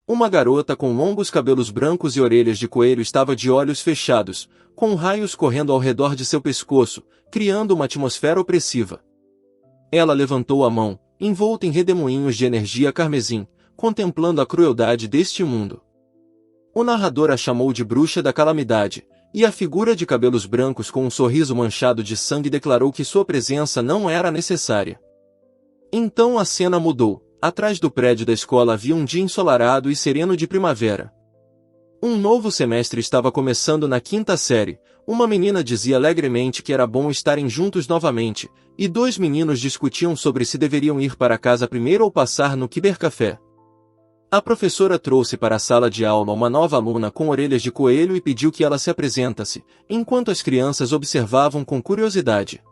Uma garota com longos cabelos brancos e orelhas de coelho estava de olhos fechados, com raios correndo ao redor de seu pescoço, criando uma atmosfera opressiva. Ela levantou a mão, envolta em redemoinhos de energia carmesim, contemplando a crueldade deste mundo. O narrador a chamou de bruxa da calamidade, e a figura de cabelos brancos com um sorriso manchado de sangue declarou que sua presença não era necessária. Então a cena mudou. Atrás do prédio da escola havia um dia ensolarado e sereno de primavera. Um novo semestre estava começando na quinta série. Uma menina dizia alegremente que era bom estarem juntos novamente, e dois meninos discutiam sobre se deveriam ir para casa primeiro ou passar no cibercafé. A professora trouxe para a sala de aula uma nova aluna com orelhas de coelho e pediu que ela se apresentasse, enquanto as crianças observavam com curiosidade.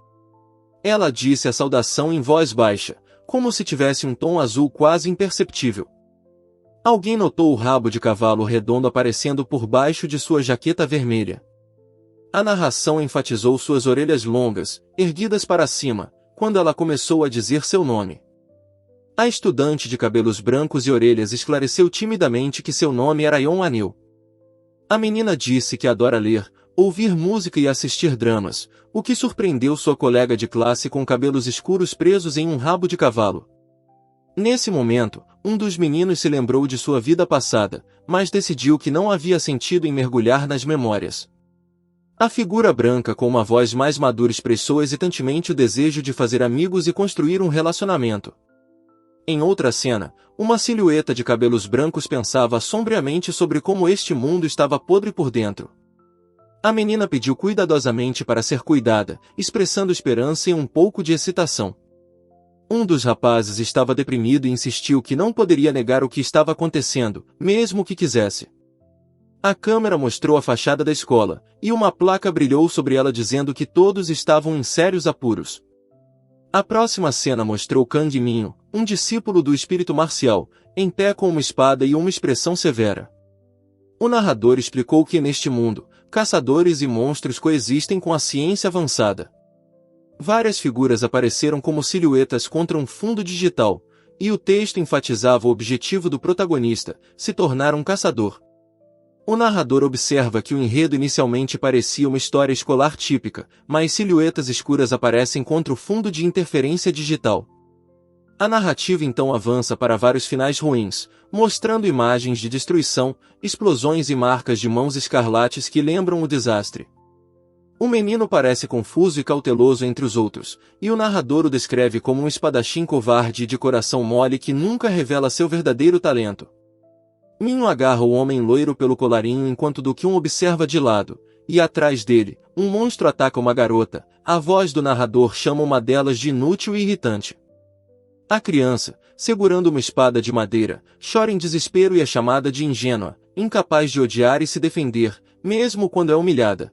Ela disse a saudação em voz baixa, como se tivesse um tom azul quase imperceptível. Alguém notou o rabo de cavalo redondo aparecendo por baixo de sua jaqueta vermelha. A narração enfatizou suas orelhas longas, erguidas para cima, quando ela começou a dizer seu nome. A estudante de cabelos brancos e orelhas esclareceu timidamente que seu nome era Yon Anil. A menina disse que adora ler, ouvir música e assistir dramas, o que surpreendeu sua colega de classe com cabelos escuros presos em um rabo de cavalo. Nesse momento, um dos meninos se lembrou de sua vida passada, mas decidiu que não havia sentido em mergulhar nas memórias. A figura branca com uma voz mais madura expressou hesitantemente o desejo de fazer amigos e construir um relacionamento. Em outra cena, uma silhueta de cabelos brancos pensava sombriamente sobre como este mundo estava podre por dentro. A menina pediu cuidadosamente para ser cuidada, expressando esperança e um pouco de excitação. Um dos rapazes estava deprimido e insistiu que não poderia negar o que estava acontecendo, mesmo que quisesse. A câmera mostrou a fachada da escola, e uma placa brilhou sobre ela dizendo que todos estavam em sérios apuros. A próxima cena mostrou Kang Minho, um discípulo do espírito marcial, em pé com uma espada e uma expressão severa. O narrador explicou que neste mundo, caçadores e monstros coexistem com a ciência avançada. Várias figuras apareceram como silhuetas contra um fundo digital, e o texto enfatizava o objetivo do protagonista, se tornar um caçador. O narrador observa que o enredo inicialmente parecia uma história escolar típica, mas silhuetas escuras aparecem contra o fundo de interferência digital. A narrativa então avança para vários finais ruins, mostrando imagens de destruição, explosões e marcas de mãos escarlates que lembram o desastre. O menino parece confuso e cauteloso entre os outros, e o narrador o descreve como um espadachim covarde e de coração mole que nunca revela seu verdadeiro talento. Minho agarra o homem loiro pelo colarinho enquanto Do-kyun observa de lado, e atrás dele, um monstro ataca uma garota. A voz do narrador chama uma delas de inútil e irritante. A criança, segurando uma espada de madeira, chora em desespero e é chamada de ingênua, incapaz de odiar e se defender, mesmo quando é humilhada.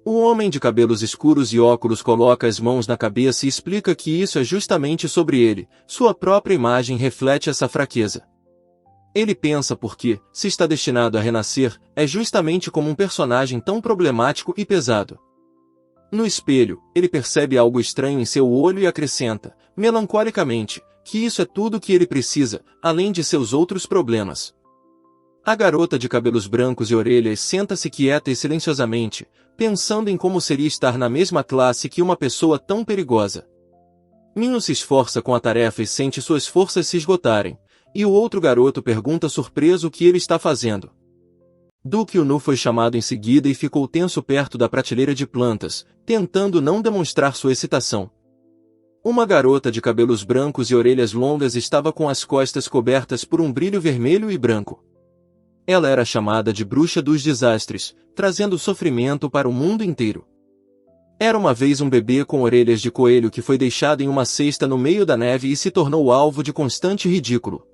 O homem de cabelos escuros e óculos coloca as mãos na cabeça e explica que isso é justamente sobre ele, sua própria imagem reflete essa fraqueza. Ele pensa porque, se está destinado a renascer, é justamente como um personagem tão problemático e pesado. No espelho, ele percebe algo estranho em seu olho e acrescenta, melancolicamente, que isso é tudo o que ele precisa, além de seus outros problemas. A garota de cabelos brancos e orelhas senta-se quieta e silenciosamente, pensando em como seria estar na mesma classe que uma pessoa tão perigosa. Minho se esforça com a tarefa e sente suas forças se esgotarem. E o outro garoto pergunta surpreso o que ele está fazendo. Do-kyun foi chamado em seguida e ficou tenso perto da prateleira de plantas, tentando não demonstrar sua excitação. Uma garota de cabelos brancos e orelhas longas estava com as costas cobertas por um brilho vermelho e branco. Ela era chamada de bruxa dos desastres, trazendo sofrimento para o mundo inteiro. Era uma vez um bebê com orelhas de coelho que foi deixado em uma cesta no meio da neve e se tornou alvo de constante ridículo.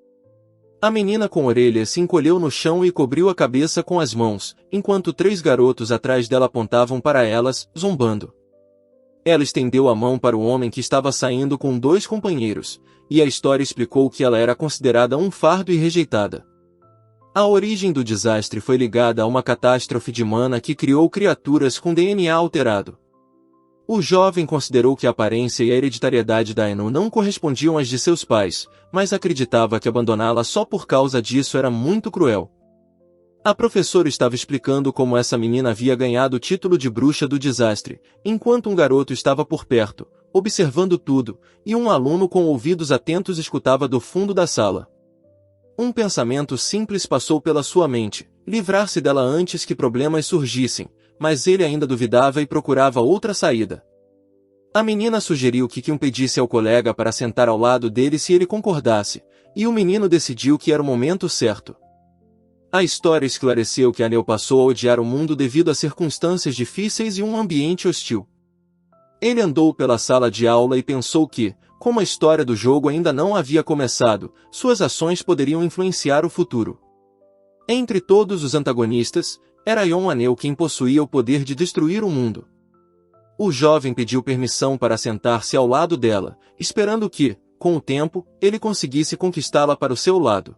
A menina com orelhas se encolheu no chão e cobriu a cabeça com as mãos, enquanto 3 garotos atrás dela apontavam para elas, zombando. Ela estendeu a mão para o homem que estava saindo com 2 companheiros, e a história explicou que ela era considerada um fardo e rejeitada. A origem do desastre foi ligada a uma catástrofe de mana que criou criaturas com DNA alterado. O jovem considerou que a aparência e a hereditariedade da Ainu não correspondiam às de seus pais, mas acreditava que abandoná-la só por causa disso era muito cruel. A professora estava explicando como essa menina havia ganhado o título de bruxa do desastre, enquanto um garoto estava por perto, observando tudo, e um aluno com ouvidos atentos escutava do fundo da sala. Um pensamento simples passou pela sua mente, livrar-se dela antes que problemas surgissem, mas ele ainda duvidava e procurava outra saída. A menina sugeriu que Kyun pedisse ao colega para sentar ao lado dele se ele concordasse, e o menino decidiu que era o momento certo. A história esclareceu que Aneu passou a odiar o mundo devido a circunstâncias difíceis e um ambiente hostil. Ele andou pela sala de aula e pensou que, como a história do jogo ainda não havia começado, suas ações poderiam influenciar o futuro. Entre todos os antagonistas, era Yon Aneu quem possuía o poder de destruir o mundo. O jovem pediu permissão para sentar-se ao lado dela, esperando que, com o tempo, ele conseguisse conquistá-la para o seu lado.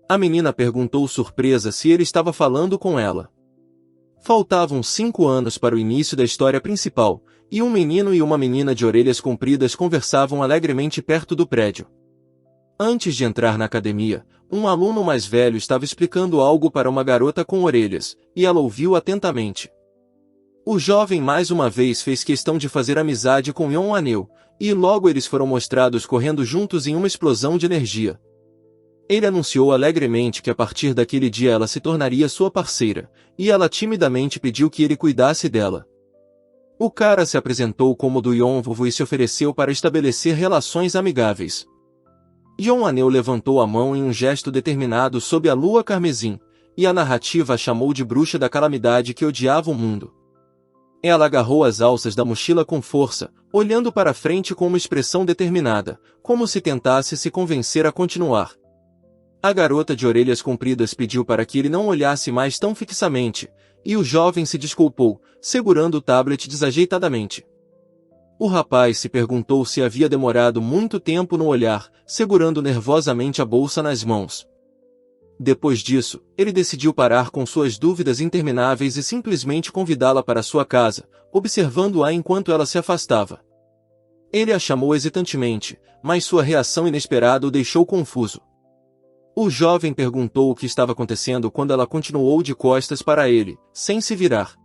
A menina perguntou surpresa se ele estava falando com ela. Faltavam 5 anos para o início da história principal, e um menino e uma menina de orelhas compridas conversavam alegremente perto do prédio. Antes de entrar na academia, um aluno mais velho estava explicando algo para uma garota com orelhas, e ela ouviu atentamente. O jovem mais uma vez fez questão de fazer amizade com Yon Aneu, e logo eles foram mostrados correndo juntos em uma explosão de energia. Ele anunciou alegremente que a partir daquele dia ela se tornaria sua parceira, e ela timidamente pediu que ele cuidasse dela. O cara se apresentou como do Yonvovo e se ofereceu para estabelecer relações amigáveis. Yon Aneu levantou a mão em um gesto determinado sob a lua carmesim, e a narrativa a chamou de bruxa da calamidade que odiava o mundo. Ela agarrou as alças da mochila com força, olhando para frente com uma expressão determinada, como se tentasse se convencer a continuar. A garota de orelhas compridas pediu para que ele não olhasse mais tão fixamente, e o jovem se desculpou, segurando o tablet desajeitadamente. O rapaz se perguntou se havia demorado muito tempo no olhar, segurando nervosamente a bolsa nas mãos. Depois disso, ele decidiu parar com suas dúvidas intermináveis e simplesmente convidá-la para sua casa, observando-a enquanto ela se afastava. Ele a chamou hesitantemente, mas sua reação inesperada o deixou confuso. O jovem perguntou o que estava acontecendo quando ela continuou de costas para ele, sem se virar.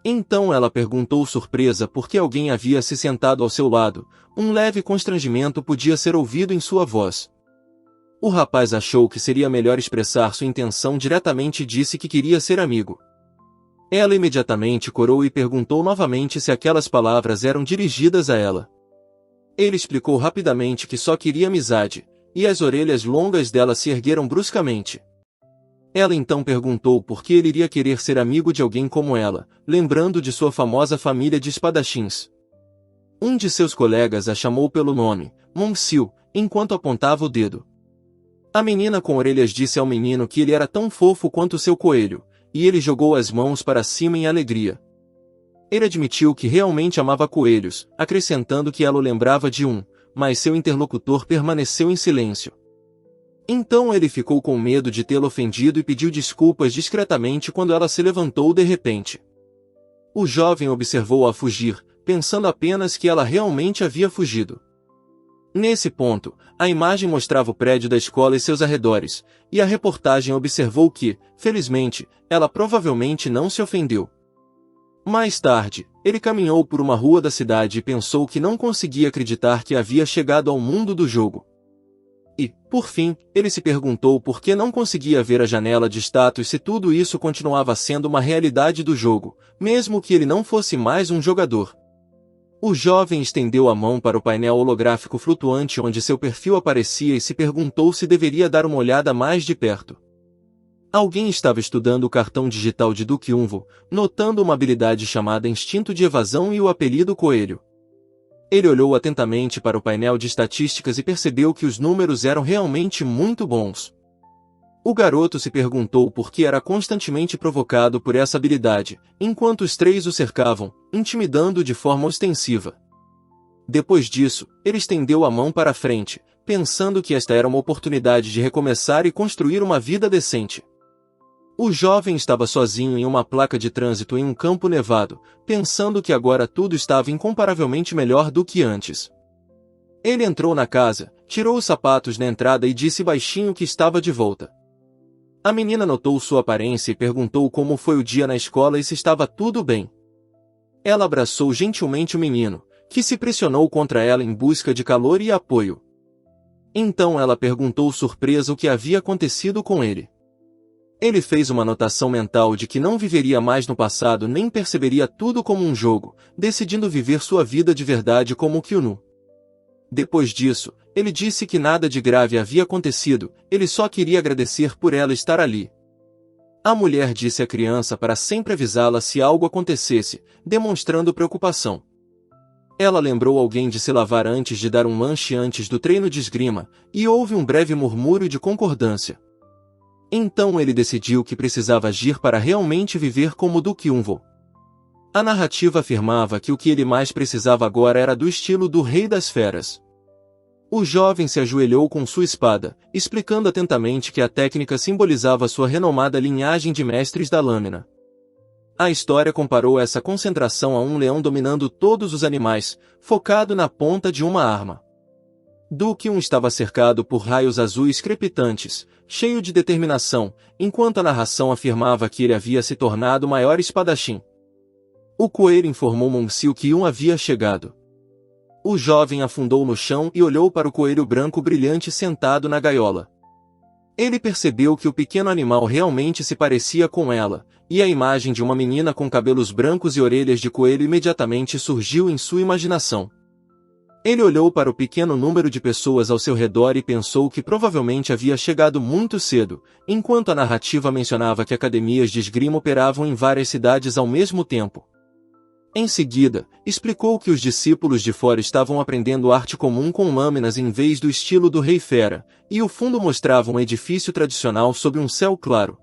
Então ela perguntou surpresa por que alguém havia se sentado ao seu lado, um leve constrangimento podia ser ouvido em sua voz. O rapaz achou que seria melhor expressar sua intenção diretamente e disse que queria ser amigo. Ela imediatamente corou e perguntou novamente se aquelas palavras eram dirigidas a ela. Ele explicou rapidamente que só queria amizade, e as orelhas longas dela se ergueram bruscamente. Ela então perguntou por que ele iria querer ser amigo de alguém como ela, lembrando de sua famosa família de espadachins. Um de seus colegas a chamou pelo nome, Monsieur, enquanto apontava o dedo. A menina com orelhas disse ao menino que ele era tão fofo quanto seu coelho, e ele jogou as mãos para cima em alegria. Ele admitiu que realmente amava coelhos, acrescentando que ela o lembrava de um, mas seu interlocutor permaneceu em silêncio. Então ele ficou com medo de tê-lo ofendido e pediu desculpas discretamente quando ela se levantou de repente. O jovem observou-a fugir, pensando apenas que ela realmente havia fugido. Nesse ponto, a imagem mostrava o prédio da escola e seus arredores, e a reportagem observou que, felizmente, ela provavelmente não se ofendeu. Mais tarde, ele caminhou por uma rua da cidade e pensou que não conseguia acreditar que havia chegado ao mundo do jogo. E, por fim, ele se perguntou por que não conseguia ver a janela de status se tudo isso continuava sendo uma realidade do jogo, mesmo que ele não fosse mais um jogador. O jovem estendeu a mão para o painel holográfico flutuante onde seu perfil aparecia e se perguntou se deveria dar uma olhada mais de perto. Alguém estava estudando o cartão digital de Duke Unvo, notando uma habilidade chamada Instinto de Evasão e o apelido Coelho. Ele olhou atentamente para o painel de estatísticas e percebeu que os números eram realmente muito bons. O garoto se perguntou por que era constantemente provocado por essa habilidade, enquanto os três o cercavam, intimidando-o de forma ostensiva. Depois disso, ele estendeu a mão para a frente, pensando que esta era uma oportunidade de recomeçar e construir uma vida decente. O jovem estava sozinho em uma placa de trânsito em um campo nevado, pensando que agora tudo estava incomparavelmente melhor do que antes. Ele entrou na casa, tirou os sapatos na entrada e disse baixinho que estava de volta. A menina notou sua aparência e perguntou como foi o dia na escola e se estava tudo bem. Ela abraçou gentilmente o menino, que se pressionou contra ela em busca de calor e apoio. Então ela perguntou surpresa o que havia acontecido com ele. Ele fez uma anotação mental de que não viveria mais no passado nem perceberia tudo como um jogo, decidindo viver sua vida de verdade como Kyunu. Depois disso, ele disse que nada de grave havia acontecido, ele só queria agradecer por ela estar ali. A mulher disse à criança para sempre avisá-la se algo acontecesse, demonstrando preocupação. Ela lembrou alguém de se lavar antes de dar um lanche antes do treino de esgrima, e houve um breve murmúrio de concordância. Então ele decidiu que precisava agir para realmente viver como Do Kyunvo. A narrativa afirmava que o que ele mais precisava agora era do estilo do Rei das Feras. O jovem se ajoelhou com sua espada, explicando atentamente que a técnica simbolizava sua renomada linhagem de mestres da lâmina. A história comparou essa concentração a um leão dominando todos os animais, focado na ponta de uma arma. Do Kyun estava cercado por raios azuis crepitantes, cheio de determinação, enquanto a narração afirmava que ele havia se tornado o maior espadachim. O coelho informou Mong-sil que havia chegado. O jovem afundou no chão e olhou para o coelho branco brilhante sentado na gaiola. Ele percebeu que o pequeno animal realmente se parecia com ela, e a imagem de uma menina com cabelos brancos e orelhas de coelho imediatamente surgiu em sua imaginação. Ele olhou para o pequeno número de pessoas ao seu redor e pensou que provavelmente havia chegado muito cedo, enquanto a narrativa mencionava que academias de esgrima operavam em várias cidades ao mesmo tempo. Em seguida, explicou que os discípulos de fora estavam aprendendo arte comum com lâminas em vez do estilo do Rei Fera, e o fundo mostrava um edifício tradicional sob um céu claro.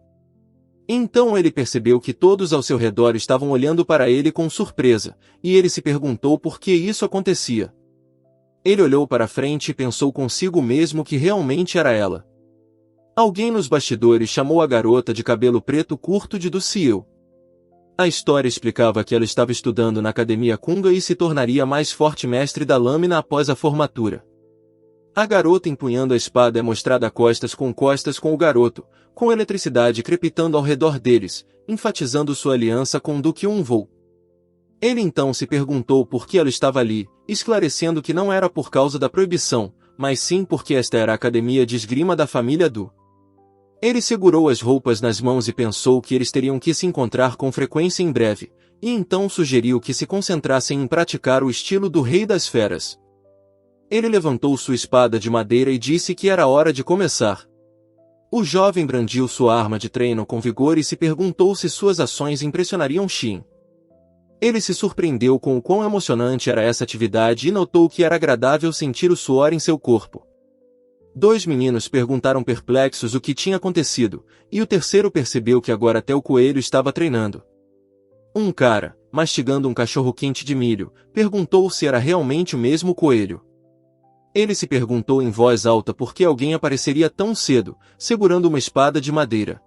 Então ele percebeu que todos ao seu redor estavam olhando para ele com surpresa, e ele se perguntou por que isso acontecia. Ele olhou para frente e pensou consigo mesmo que realmente era ela. Alguém nos bastidores chamou a garota de cabelo preto curto de Do-sil. A história explicava que ela estava estudando na academia Kunga e se tornaria mais forte mestre da lâmina após a formatura. A garota empunhando a espada é mostrada costas com o garoto, com eletricidade crepitando ao redor deles, enfatizando sua aliança com Do Kyunvo. Ele então se perguntou por que ela estava ali, esclarecendo que não era por causa da proibição, mas sim porque esta era a academia de esgrima da família Do. Ele segurou as roupas nas mãos e pensou que eles teriam que se encontrar com frequência em breve, e então sugeriu que se concentrassem em praticar o estilo do Rei das Feras. Ele levantou sua espada de madeira e disse que era hora de começar. O jovem brandiu sua arma de treino com vigor e se perguntou se suas ações impressionariam Shin. Ele se surpreendeu com o quão emocionante era essa atividade e notou que era agradável sentir o suor em seu corpo. Dois meninos perguntaram perplexos o que tinha acontecido, e o terceiro percebeu que agora até o coelho estava treinando. Um cara, mastigando um cachorro-quente de milho, perguntou se era realmente o mesmo coelho. Ele se perguntou em voz alta por que alguém apareceria tão cedo, segurando uma espada de madeira.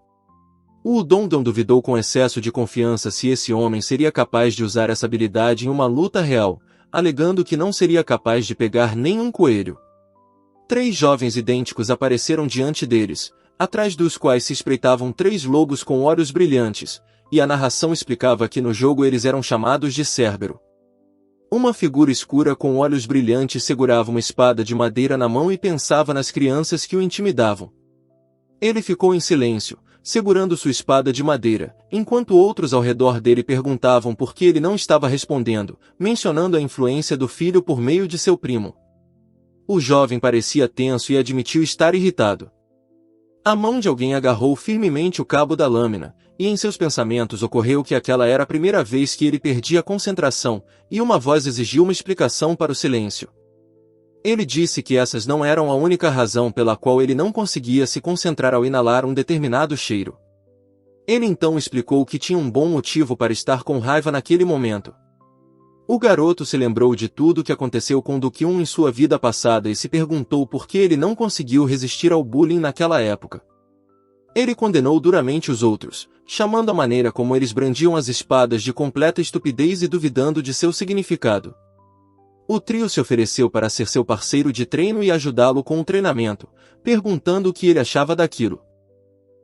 O Udondon duvidou com excesso de confiança se esse homem seria capaz de usar essa habilidade em uma luta real, alegando que não seria capaz de pegar nenhum coelho. Três jovens idênticos apareceram diante deles, atrás dos quais se espreitavam três lobos com olhos brilhantes, e a narração explicava que no jogo eles eram chamados de Cérbero. Uma figura escura com olhos brilhantes segurava uma espada de madeira na mão e pensava nas crianças que o intimidavam. Ele ficou em silêncio, segurando sua espada de madeira, enquanto outros ao redor dele perguntavam por que ele não estava respondendo, mencionando a influência do filho por meio de seu primo. O jovem parecia tenso e admitiu estar irritado. A mão de alguém agarrou firmemente o cabo da lâmina, e em seus pensamentos ocorreu que aquela era a primeira vez que ele perdia a concentração, e uma voz exigiu uma explicação para o silêncio. Ele disse que essas não eram a única razão pela qual ele não conseguia se concentrar ao inalar um determinado cheiro. Ele então explicou que tinha um bom motivo para estar com raiva naquele momento. O garoto se lembrou de tudo o que aconteceu com Do Kyun em sua vida passada e se perguntou por que ele não conseguiu resistir ao bullying naquela época. Ele condenou duramente os outros, chamando a maneira como eles brandiam as espadas de completa estupidez e duvidando de seu significado. O trio se ofereceu para ser seu parceiro de treino e ajudá-lo com o treinamento, perguntando o que ele achava daquilo.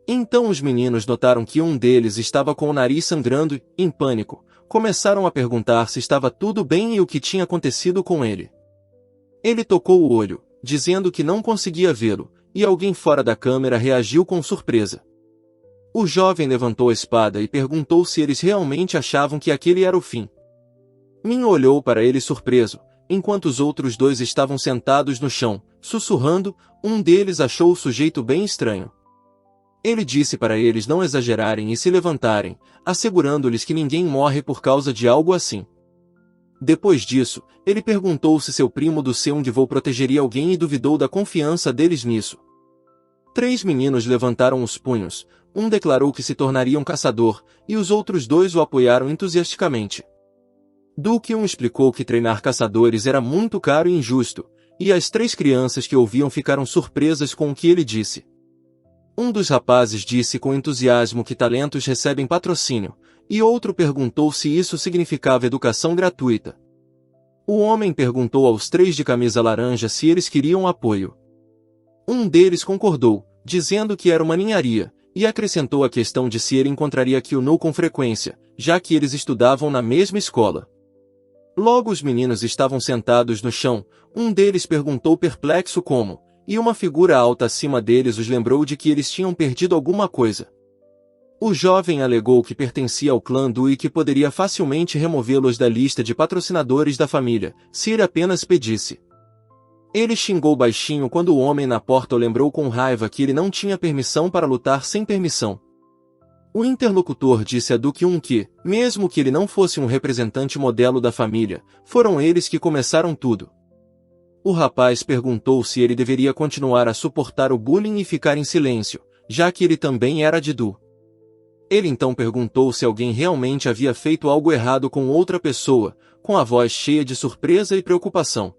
Então os meninos notaram que um deles estava com o nariz sangrando e, em pânico, começaram a perguntar se estava tudo bem e o que tinha acontecido com ele. Ele tocou o olho, dizendo que não conseguia vê-lo, e alguém fora da câmera reagiu com surpresa. O jovem levantou a espada e perguntou se eles realmente achavam que aquele era o fim. Min olhou para ele surpreso, enquanto os outros dois estavam sentados no chão, sussurrando. Um deles achou o sujeito bem estranho. Ele disse para eles não exagerarem e se levantarem, assegurando-lhes que ninguém morre por causa de algo assim. Depois disso, ele perguntou se seu primo do Seung-woo protegeria alguém e duvidou da confiança deles nisso. 3 meninos levantaram os punhos, um declarou que se tornaria um caçador, e os outros 2 o apoiaram entusiasticamente. Do-kyun explicou que treinar caçadores era muito caro e injusto, e as 3 crianças que ouviam ficaram surpresas com o que ele disse. Um dos rapazes disse com entusiasmo que talentos recebem patrocínio, e outro perguntou se isso significava educação gratuita. O homem perguntou aos 3 de camisa laranja se eles queriam apoio. Um deles concordou, dizendo que era uma ninharia, e acrescentou a questão de se ele encontraria Kyuno com frequência, já que eles estudavam na mesma escola. Logo os meninos estavam sentados no chão, um deles perguntou perplexo como, e uma figura alta acima deles os lembrou de que eles tinham perdido alguma coisa. O jovem alegou que pertencia ao clã Du e que poderia facilmente removê-los da lista de patrocinadores da família, se ele apenas pedisse. Ele xingou baixinho quando o homem na porta o lembrou com raiva que ele não tinha permissão para lutar sem permissão. O interlocutor disse a Do-kyun que, mesmo que ele não fosse um representante modelo da família, foram eles que começaram tudo. O rapaz perguntou se ele deveria continuar a suportar o bullying e ficar em silêncio, já que ele também era de Du. Ele então perguntou se alguém realmente havia feito algo errado com outra pessoa, com a voz cheia de surpresa e preocupação.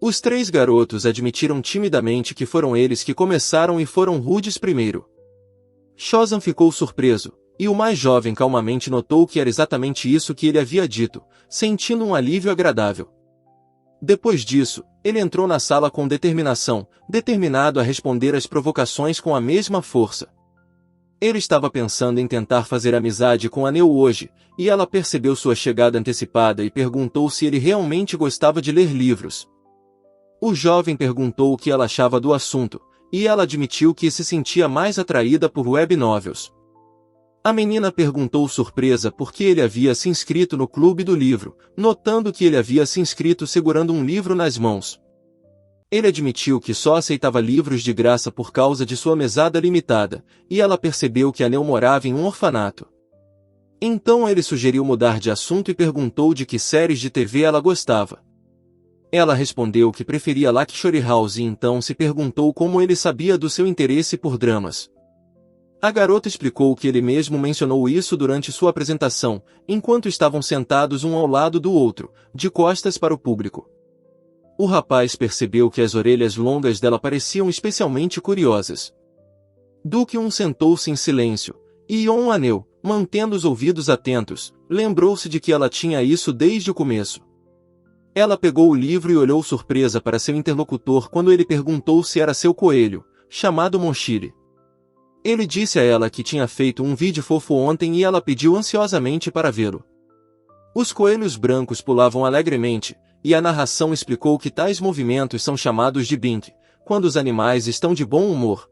Os 3 garotos admitiram timidamente que foram eles que começaram e foram rudes primeiro. Shozan ficou surpreso, e o mais jovem calmamente notou que era exatamente isso que ele havia dito, sentindo um alívio agradável. Depois disso, ele entrou na sala com determinação, determinado a responder às provocações com a mesma força. Ele estava pensando em tentar fazer amizade com a Neo hoje, e ela percebeu sua chegada antecipada e perguntou se ele realmente gostava de ler livros. O jovem perguntou o que ela achava do assunto, e ela admitiu que se sentia mais atraída por web novels. A menina perguntou surpresa por que ele havia se inscrito no clube do livro, notando que ele havia se inscrito segurando um livro nas mãos. Ele admitiu que só aceitava livros de graça por causa de sua mesada limitada, e ela percebeu que a Neo morava em um orfanato. Então ele sugeriu mudar de assunto e perguntou de que séries de TV ela gostava. Ela respondeu que preferia Lakshore House e então se perguntou como ele sabia do seu interesse por dramas. A garota explicou que ele mesmo mencionou isso durante sua apresentação, enquanto estavam sentados um ao lado do outro, de costas para o público. O rapaz percebeu que as orelhas longas dela pareciam especialmente curiosas. Do-kyun sentou-se em silêncio, e Yeon-a-neo, mantendo os ouvidos atentos, lembrou-se de que ela tinha isso desde o começo. Ela pegou o livro e olhou surpresa para seu interlocutor quando ele perguntou se era seu coelho, chamado Monshiri. Ele disse a ela que tinha feito um vídeo fofo ontem e ela pediu ansiosamente para vê-lo. Os coelhos brancos pulavam alegremente, e a narração explicou que tais movimentos são chamados de bink, quando os animais estão de bom humor.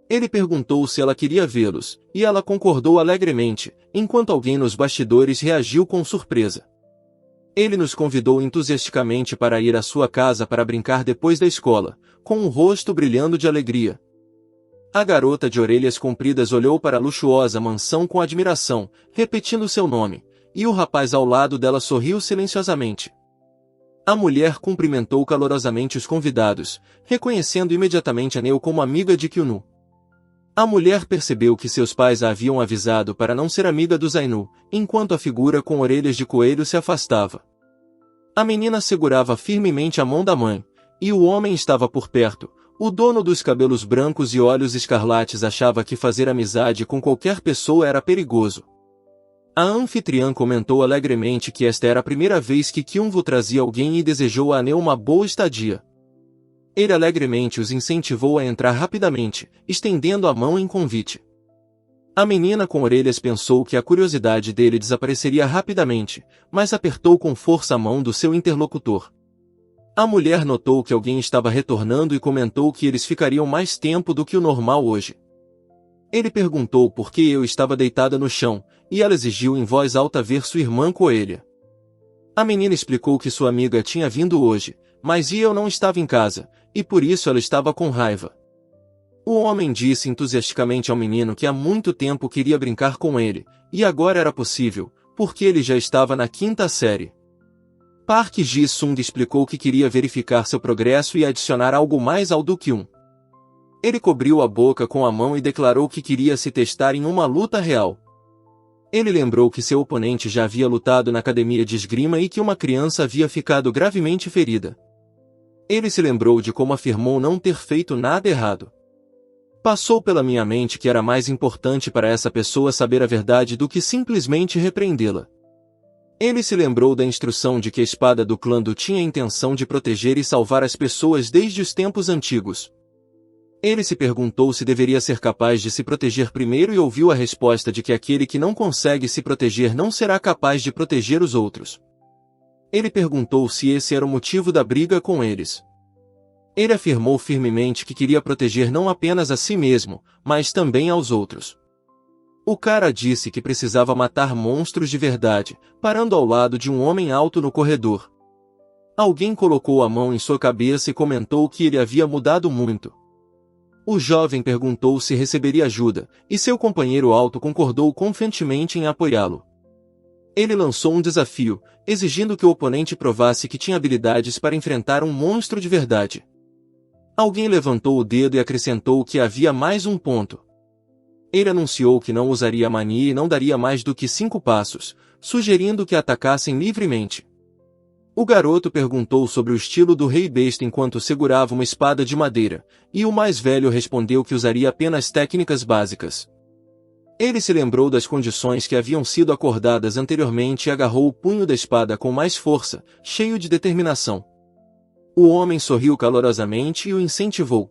Ele perguntou se ela queria vê-los, e ela concordou alegremente, enquanto alguém nos bastidores reagiu com surpresa. Ele nos convidou entusiasticamente para ir à sua casa para brincar depois da escola, com um rosto brilhando de alegria. A garota de orelhas compridas olhou para a luxuosa mansão com admiração, repetindo seu nome, e o rapaz ao lado dela sorriu silenciosamente. A mulher cumprimentou calorosamente os convidados, reconhecendo imediatamente a Neo como amiga de Kyuno. A mulher percebeu que seus pais a haviam avisado para não ser amiga do Zainu, enquanto a figura com orelhas de coelho se afastava. A menina segurava firmemente a mão da mãe, e o homem estava por perto, O dono dos cabelos brancos e olhos escarlates achava que fazer amizade com qualquer pessoa era perigoso. A anfitriã comentou alegremente que esta era a primeira vez que Kyunwoo trazia alguém e desejou a Neo uma boa estadia. Ele alegremente os incentivou a entrar rapidamente, estendendo a mão em convite. A menina com orelhas pensou que a curiosidade dele desapareceria rapidamente, mas apertou com força a mão do seu interlocutor. A mulher notou que alguém estava retornando e comentou que eles ficariam mais tempo do que o normal hoje. Ele perguntou por que eu estava deitada no chão, e ela exigiu em voz alta ver sua irmã coelha. A menina explicou que sua amiga tinha vindo hoje, mas eu não estava em casa, e por isso ela estava com raiva. O homem disse entusiasticamente ao menino que há muito tempo queria brincar com ele, e agora era possível, porque ele já estava na 5ª série. Park Ji-sung explicou que queria verificar seu progresso e adicionar algo mais ao Do-kyun. Ele cobriu a boca com a mão e declarou que queria se testar em uma luta real. Ele lembrou que seu oponente já havia lutado na academia de esgrima e que uma criança havia ficado gravemente ferida. Ele se lembrou de como afirmou não ter feito nada errado. Passou pela minha mente que era mais importante para essa pessoa saber a verdade do que simplesmente repreendê-la. Ele se lembrou da instrução de que a espada do clã Do tinha a intenção de proteger e salvar as pessoas desde os tempos antigos. Ele se perguntou se deveria ser capaz de se proteger primeiro e ouviu a resposta de que aquele que não consegue se proteger não será capaz de proteger os outros. Ele perguntou se esse era o motivo da briga com eles. Ele afirmou firmemente que queria proteger não apenas a si mesmo, mas também aos outros. O cara disse que precisava matar monstros de verdade, parando ao lado de um homem alto no corredor. Alguém colocou a mão em sua cabeça e comentou que ele havia mudado muito. O jovem perguntou se receberia ajuda, e seu companheiro alto concordou confiantemente em apoiá-lo. Ele lançou um desafio, exigindo que o oponente provasse que tinha habilidades para enfrentar um monstro de verdade. Alguém levantou o dedo e acrescentou que havia mais um ponto. Ele anunciou que não usaria a mania e não daria mais do que 5 passos, sugerindo que atacassem livremente. O garoto perguntou sobre o estilo do rei besta enquanto segurava uma espada de madeira, e o mais velho respondeu que usaria apenas técnicas básicas. Ele se lembrou das condições que haviam sido acordadas anteriormente e agarrou o punho da espada com mais força, cheio de determinação. O homem sorriu calorosamente e o incentivou.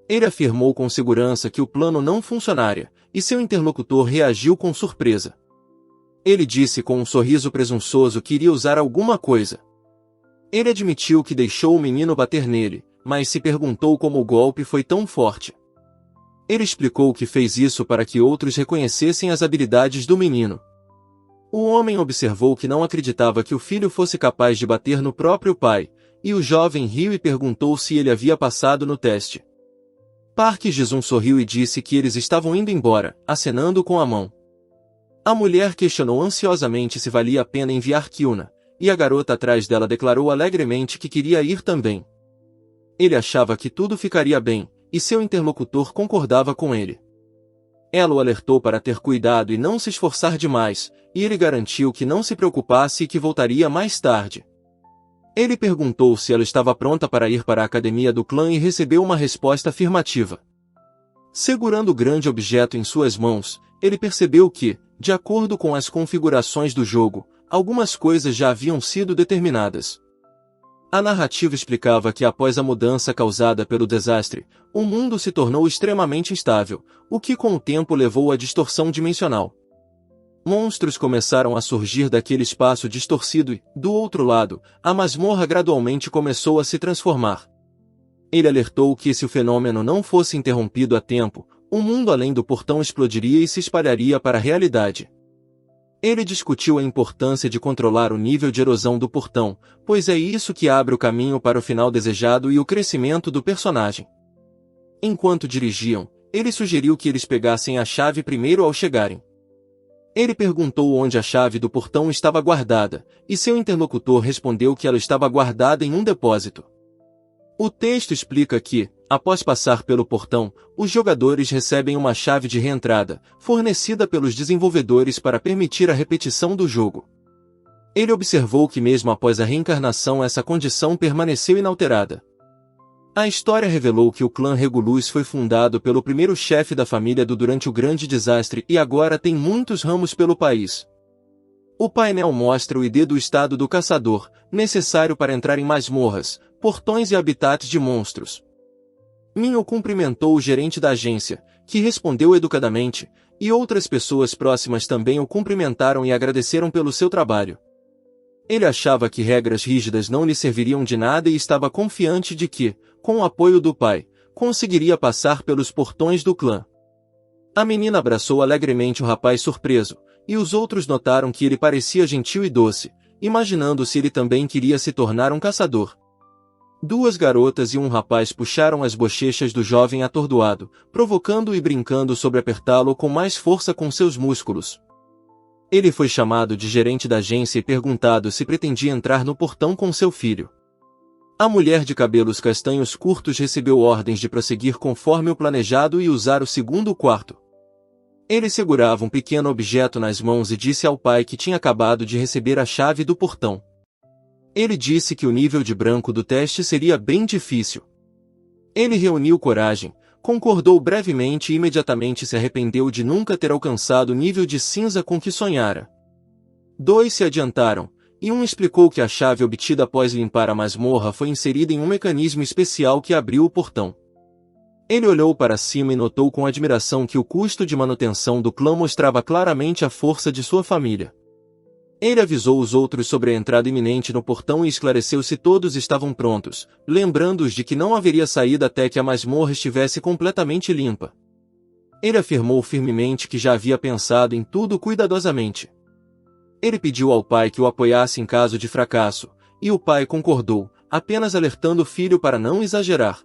Ele afirmou com segurança que o plano não funcionaria, e seu interlocutor reagiu com surpresa. Ele disse com um sorriso presunçoso que iria usar alguma coisa. Ele admitiu que deixou o menino bater nele, mas se perguntou como o golpe foi tão forte. Ele explicou que fez isso para que outros reconhecessem as habilidades do menino. O homem observou que não acreditava que o filho fosse capaz de bater no próprio pai, e o jovem riu e perguntou se ele havia passado no teste. Park Ji-sung sorriu e disse que eles estavam indo embora, acenando com a mão. A mulher questionou ansiosamente se valia a pena enviar Kyuna, e a garota atrás dela declarou alegremente que queria ir também. Ele achava que tudo ficaria bem, e seu interlocutor concordava com ele. Ela o alertou para ter cuidado e não se esforçar demais, e ele garantiu que não se preocupasse e que voltaria mais tarde. Ele perguntou se ela estava pronta para ir para a academia do clã e recebeu uma resposta afirmativa. Segurando o grande objeto em suas mãos, ele percebeu que, de acordo com as configurações do jogo, algumas coisas já haviam sido determinadas. A narrativa explicava que após a mudança causada pelo desastre, o mundo se tornou extremamente instável, o que com o tempo levou à distorção dimensional. Monstros começaram a surgir daquele espaço distorcido e, do outro lado, a masmorra gradualmente começou a se transformar. Ele alertou que se o fenômeno não fosse interrompido a tempo, o mundo além do portão explodiria e se espalharia para a realidade. Ele discutiu a importância de controlar o nível de erosão do portão, pois é isso que abre o caminho para o final desejado e o crescimento do personagem. Enquanto dirigiam, ele sugeriu que eles pegassem a chave primeiro ao chegarem. Ele perguntou onde a chave do portão estava guardada, e seu interlocutor respondeu que ela estava guardada em um depósito. O texto explica que, após passar pelo portão, os jogadores recebem uma chave de reentrada, fornecida pelos desenvolvedores para permitir a repetição do jogo. Ele observou que mesmo após a reencarnação essa condição permaneceu inalterada. A história revelou que o clã Regulus foi fundado pelo primeiro chefe da família do durante o Grande Desastre e agora tem muitos ramos pelo país. O painel mostra o ID do estado do caçador, necessário para entrar em masmorras, portões e habitats de monstros. Minho cumprimentou o gerente da agência, que respondeu educadamente, e outras pessoas próximas também o cumprimentaram e agradeceram pelo seu trabalho. Ele achava que regras rígidas não lhe serviriam de nada e estava confiante de que, com o apoio do pai, conseguiria passar pelos portões do clã. A menina abraçou alegremente o rapaz surpreso, e os outros notaram que ele parecia gentil e doce, imaginando se ele também queria se tornar um caçador. Duas garotas e um rapaz puxaram as bochechas do jovem atordoado, provocando-o e brincando sobre apertá-lo com mais força com seus músculos. Ele foi chamado de gerente da agência e perguntado se pretendia entrar no portão com seu filho. A mulher de cabelos castanhos curtos recebeu ordens de prosseguir conforme o planejado e usar o segundo quarto. Ele segurava um pequeno objeto nas mãos e disse ao pai que tinha acabado de receber a chave do portão. Ele disse que o nível de branco do teste seria bem difícil. Ele reuniu coragem, concordou brevemente e imediatamente se arrependeu de nunca ter alcançado o nível de cinza com que sonhara. Dois se adiantaram, e um explicou que a chave obtida após limpar a masmorra foi inserida em um mecanismo especial que abriu o portão. Ele olhou para cima e notou com admiração que o custo de manutenção do clã mostrava claramente a força de sua família. Ele avisou os outros sobre a entrada iminente no portão e esclareceu se todos estavam prontos, lembrando-os de que não haveria saída até que a masmorra estivesse completamente limpa. Ele afirmou firmemente que já havia pensado em tudo cuidadosamente. Ele pediu ao pai que o apoiasse em caso de fracasso, e o pai concordou, apenas alertando o filho para não exagerar.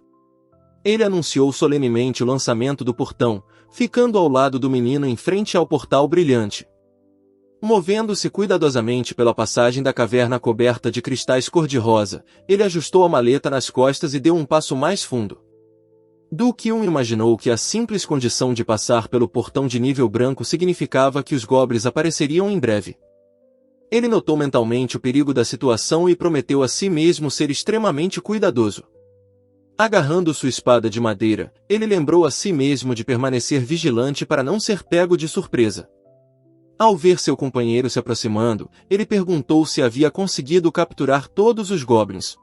Ele anunciou solenemente o lançamento do portão, ficando ao lado do menino em frente ao portal brilhante. Movendo-se cuidadosamente pela passagem da caverna coberta de cristais cor-de-rosa, ele ajustou a maleta nas costas e deu um passo mais fundo. Do-Kyun imaginou que a simples condição de passar pelo portão de nível branco significava que os goblins apareceriam em breve. Ele notou mentalmente o perigo da situação e prometeu a si mesmo ser extremamente cuidadoso. Agarrando sua espada de madeira, ele lembrou a si mesmo de permanecer vigilante para não ser pego de surpresa. Ao ver seu companheiro se aproximando, ele perguntou se havia conseguido capturar todos os goblins.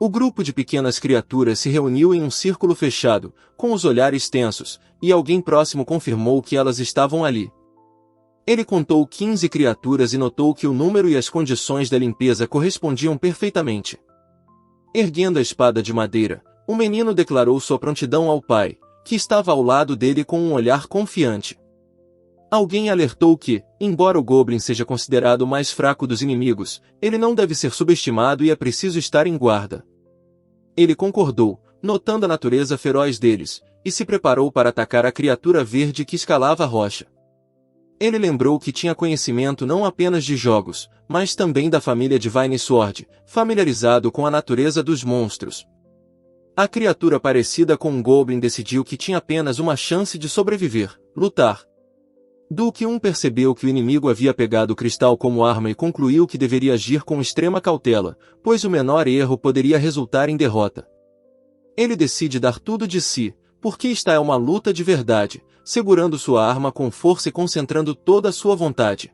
O grupo de pequenas criaturas se reuniu em um círculo fechado, com os olhares tensos, e alguém próximo confirmou que elas estavam ali. Ele contou 15 criaturas e notou que o número e as condições da limpeza correspondiam perfeitamente. Erguendo a espada de madeira, o menino declarou sua prontidão ao pai, que estava ao lado dele com um olhar confiante. Alguém alertou que, embora o Goblin seja considerado o mais fraco dos inimigos, ele não deve ser subestimado e é preciso estar em guarda. Ele concordou, notando a natureza feroz deles, e se preparou para atacar a criatura verde que escalava a rocha. Ele lembrou que tinha conhecimento não apenas de jogos, mas também da família Divine Sword, familiarizado com a natureza dos monstros. A criatura parecida com um Goblin decidiu que tinha apenas uma chance de sobreviver, lutar. Do-Kyun percebeu que o inimigo havia pegado o cristal como arma e concluiu que deveria agir com extrema cautela, pois o menor erro poderia resultar em derrota. Ele decide dar tudo de si, porque esta é uma luta de verdade, segurando sua arma com força e concentrando toda a sua vontade.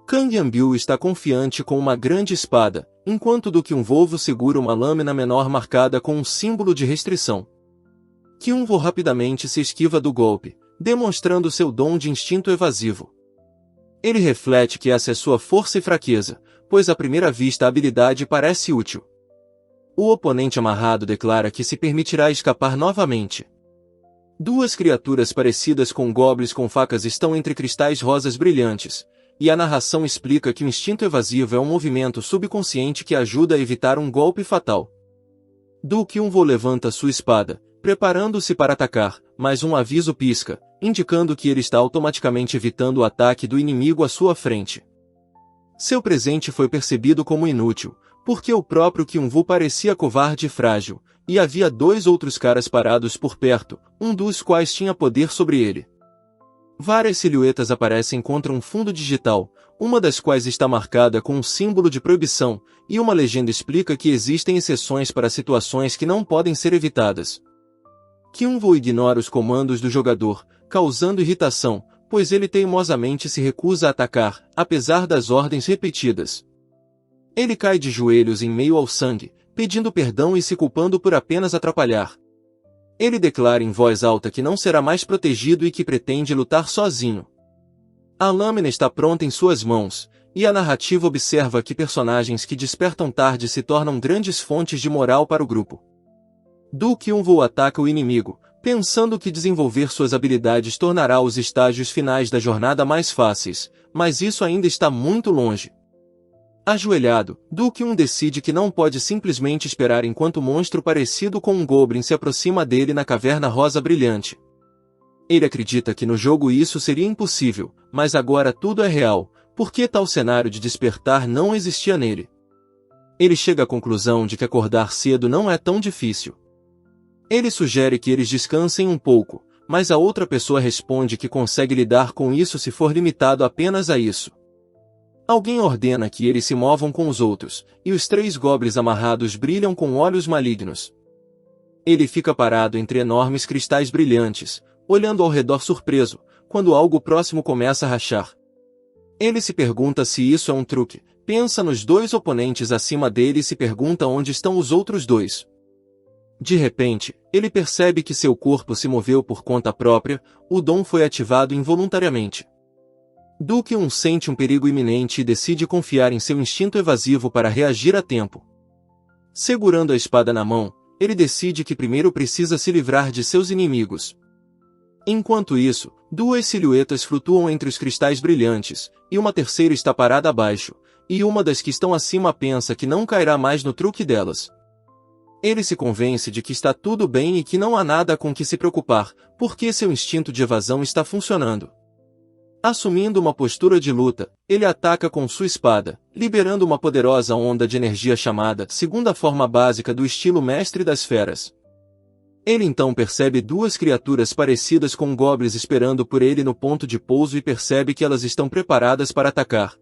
Kang Yanbiu está confiante com uma grande espada, enquanto Do-Kyun Volvo segura uma lâmina menor marcada com um símbolo de restrição. Kyun-Vo rapidamente se esquiva do golpe, demonstrando seu dom de instinto evasivo. Ele reflete que essa é sua força e fraqueza, pois à primeira vista a habilidade parece útil. O oponente amarrado declara que se permitirá escapar novamente. Duas criaturas parecidas com goblins com facas estão entre cristais rosas brilhantes, e a narração explica que o instinto evasivo é um movimento subconsciente que ajuda a evitar um golpe fatal. Do-Kyun-Vo levanta sua espada, preparando-se para atacar, mas um aviso pisca, indicando que ele está automaticamente evitando o ataque do inimigo à sua frente. Seu presente foi percebido como inútil, porque o próprio Kyun-Vo parecia covarde e frágil, e havia dois outros caras parados por perto, um dos quais tinha poder sobre ele. Várias silhuetas aparecem contra um fundo digital, uma das quais está marcada com um símbolo de proibição, e uma legenda explica que existem exceções para situações que não podem ser evitadas. Kyunwoo ignora os comandos do jogador, causando irritação, pois ele teimosamente se recusa a atacar, apesar das ordens repetidas. Ele cai de joelhos em meio ao sangue, pedindo perdão e se culpando por apenas atrapalhar. Ele declara em voz alta que não será mais protegido e que pretende lutar sozinho. A lâmina está pronta em suas mãos, e a narrativa observa que personagens que despertam tarde se tornam grandes fontes de moral para o grupo. Do Kyunwoo ataca o inimigo, pensando que desenvolver suas habilidades tornará os estágios finais da jornada mais fáceis, mas isso ainda está muito longe. Ajoelhado, Do Kyun decide que não pode simplesmente esperar enquanto o monstro parecido com um goblin se aproxima dele na caverna rosa brilhante. Ele acredita que no jogo isso seria impossível, mas agora tudo é real, porque tal cenário de despertar não existia nele. Ele chega à conclusão de que acordar cedo não é tão difícil. Ele sugere que eles descansem um pouco, mas a outra pessoa responde que consegue lidar com isso se for limitado apenas a isso. Alguém ordena que eles se movam com os outros, e os 3 goblins amarrados brilham com olhos malignos. Ele fica parado entre enormes cristais brilhantes, olhando ao redor surpreso, quando algo próximo começa a rachar. Ele se pergunta se isso é um truque, pensa nos 2 oponentes acima dele e se pergunta onde estão os outros 2. De repente, ele percebe que seu corpo se moveu por conta própria, o dom foi ativado involuntariamente. Do Kyun sente um perigo iminente e decide confiar em seu instinto evasivo para reagir a tempo. Segurando a espada na mão, ele decide que primeiro precisa se livrar de seus inimigos. Enquanto isso, 2 silhuetas flutuam entre os cristais brilhantes, e uma terceira está parada abaixo, e uma das que estão acima pensa que não cairá mais no truque delas. Ele se convence de que está tudo bem e que não há nada com que se preocupar, porque seu instinto de evasão está funcionando. Assumindo uma postura de luta, ele ataca com sua espada, liberando uma poderosa onda de energia chamada segunda forma básica do estilo Mestre das Feras. Ele então percebe 2 criaturas parecidas com goblins esperando por ele no ponto de pouso e percebe que elas estão preparadas para atacar.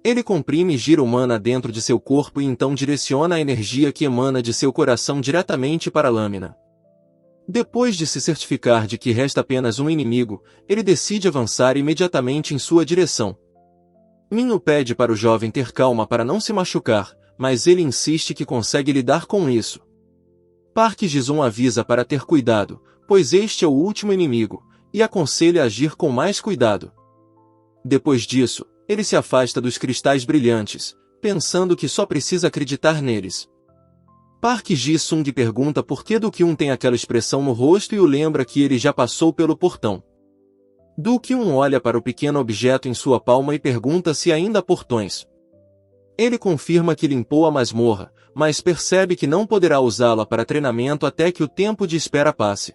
Ele comprime e gira o mana dentro de seu corpo e então direciona a energia que emana de seu coração diretamente para a lâmina. Depois de se certificar de que resta apenas um inimigo, ele decide avançar imediatamente em sua direção. Minho pede para o jovem ter calma para não se machucar, mas ele insiste que consegue lidar com isso. Park Ji-sung avisa para ter cuidado, pois este é o último inimigo, e aconselha a agir com mais cuidado. Depois disso, ele se afasta dos cristais brilhantes, pensando que só precisa acreditar neles. Park Ji-sung pergunta por que Do Kyun tem aquela expressão no rosto e o lembra que ele já passou pelo portão. Do Kyun olha para o pequeno objeto em sua palma e pergunta se ainda há portões. Ele confirma que limpou a masmorra, mas percebe que não poderá usá-la para treinamento até que o tempo de espera passe.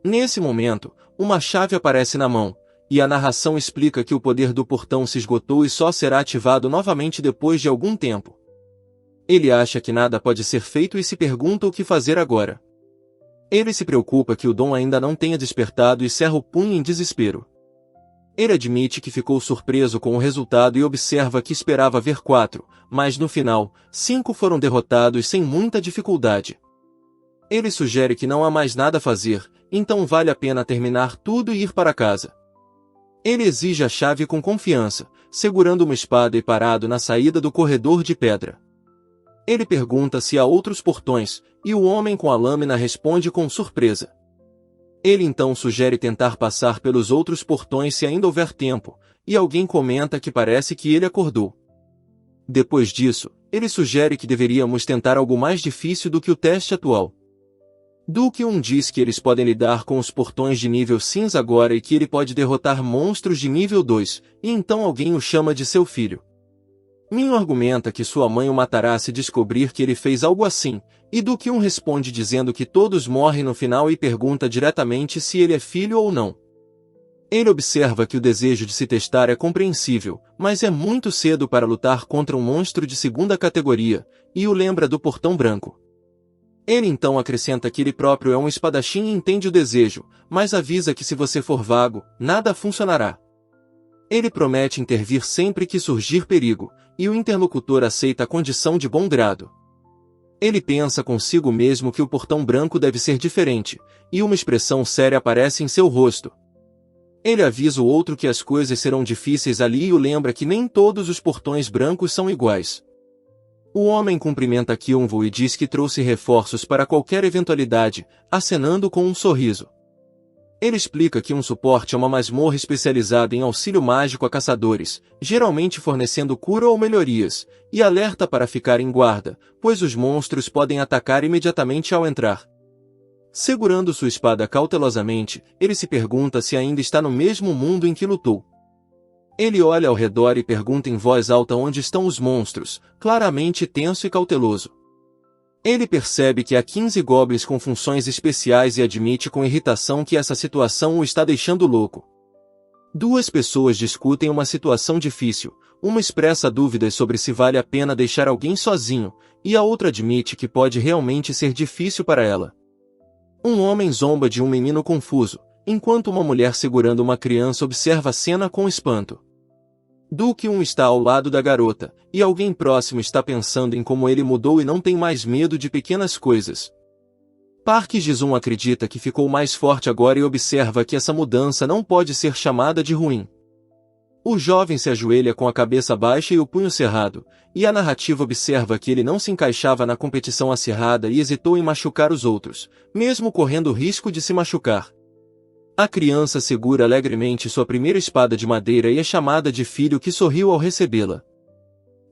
Nesse momento, uma chave aparece na mão, e a narração explica que o poder do portão se esgotou e só será ativado novamente depois de algum tempo. Ele acha que nada pode ser feito e se pergunta o que fazer agora. Ele se preocupa que o dom ainda não tenha despertado e cerra o punho em desespero. Ele admite que ficou surpreso com o resultado e observa que esperava ver 4, mas no final, 5 foram derrotados sem muita dificuldade. Ele sugere que não há mais nada a fazer, então vale a pena terminar tudo e ir para casa. Ele exige a chave com confiança, segurando uma espada e parado na saída do corredor de pedra. Ele pergunta se há outros portões, e o homem com a lâmina responde com surpresa. Ele então sugere tentar passar pelos outros portões se ainda houver tempo, e alguém comenta que parece que ele acordou. Depois disso, ele sugere que deveríamos tentar algo mais difícil do que o teste atual. Do Kyun diz que eles podem lidar com os portões de nível cinza agora e que ele pode derrotar monstros de nível 2, e então alguém o chama de seu filho. Minho argumenta que sua mãe o matará se descobrir que ele fez algo assim, e Do Kyun responde dizendo que todos morrem no final e pergunta diretamente se ele é filho ou não. Ele observa que o desejo de se testar é compreensível, mas é muito cedo para lutar contra um monstro de segunda categoria, e o lembra do portão branco. Ele então acrescenta que ele próprio é um espadachim e entende o desejo, mas avisa que se você for vago, nada funcionará. Ele promete intervir sempre que surgir perigo, e o interlocutor aceita a condição de bom grado. Ele pensa consigo mesmo que o portão branco deve ser diferente, e uma expressão séria aparece em seu rosto. Ele avisa o outro que as coisas serão difíceis ali e o lembra que nem todos os portões brancos são iguais. O homem cumprimenta Kyunwoo e diz que trouxe reforços para qualquer eventualidade, acenando com um sorriso. Ele explica que um suporte é uma masmorra especializada em auxílio mágico a caçadores, geralmente fornecendo cura ou melhorias, e alerta para ficar em guarda, pois os monstros podem atacar imediatamente ao entrar. Segurando sua espada cautelosamente, ele se pergunta se ainda está no mesmo mundo em que lutou. Ele olha ao redor e pergunta em voz alta onde estão os monstros, claramente tenso e cauteloso. Ele percebe que há 15 goblins com funções especiais e admite com irritação que essa situação o está deixando louco. Duas pessoas discutem uma situação difícil, uma expressa dúvidas sobre se vale a pena deixar alguém sozinho, e a outra admite que pode realmente ser difícil para ela. Um homem zomba de um menino confuso, enquanto uma mulher segurando uma criança observa a cena com espanto. Do-kyun está ao lado da garota, e alguém próximo está pensando em como ele mudou e não tem mais medo de pequenas coisas. Park Ji-sung acredita que ficou mais forte agora e observa que essa mudança não pode ser chamada de ruim. O jovem se ajoelha com a cabeça baixa e o punho cerrado, e a narrativa observa que ele não se encaixava na competição acirrada e hesitou em machucar os outros, mesmo correndo o risco de se machucar. A criança segura alegremente sua primeira espada de madeira e é chamada de filho que sorriu ao recebê-la.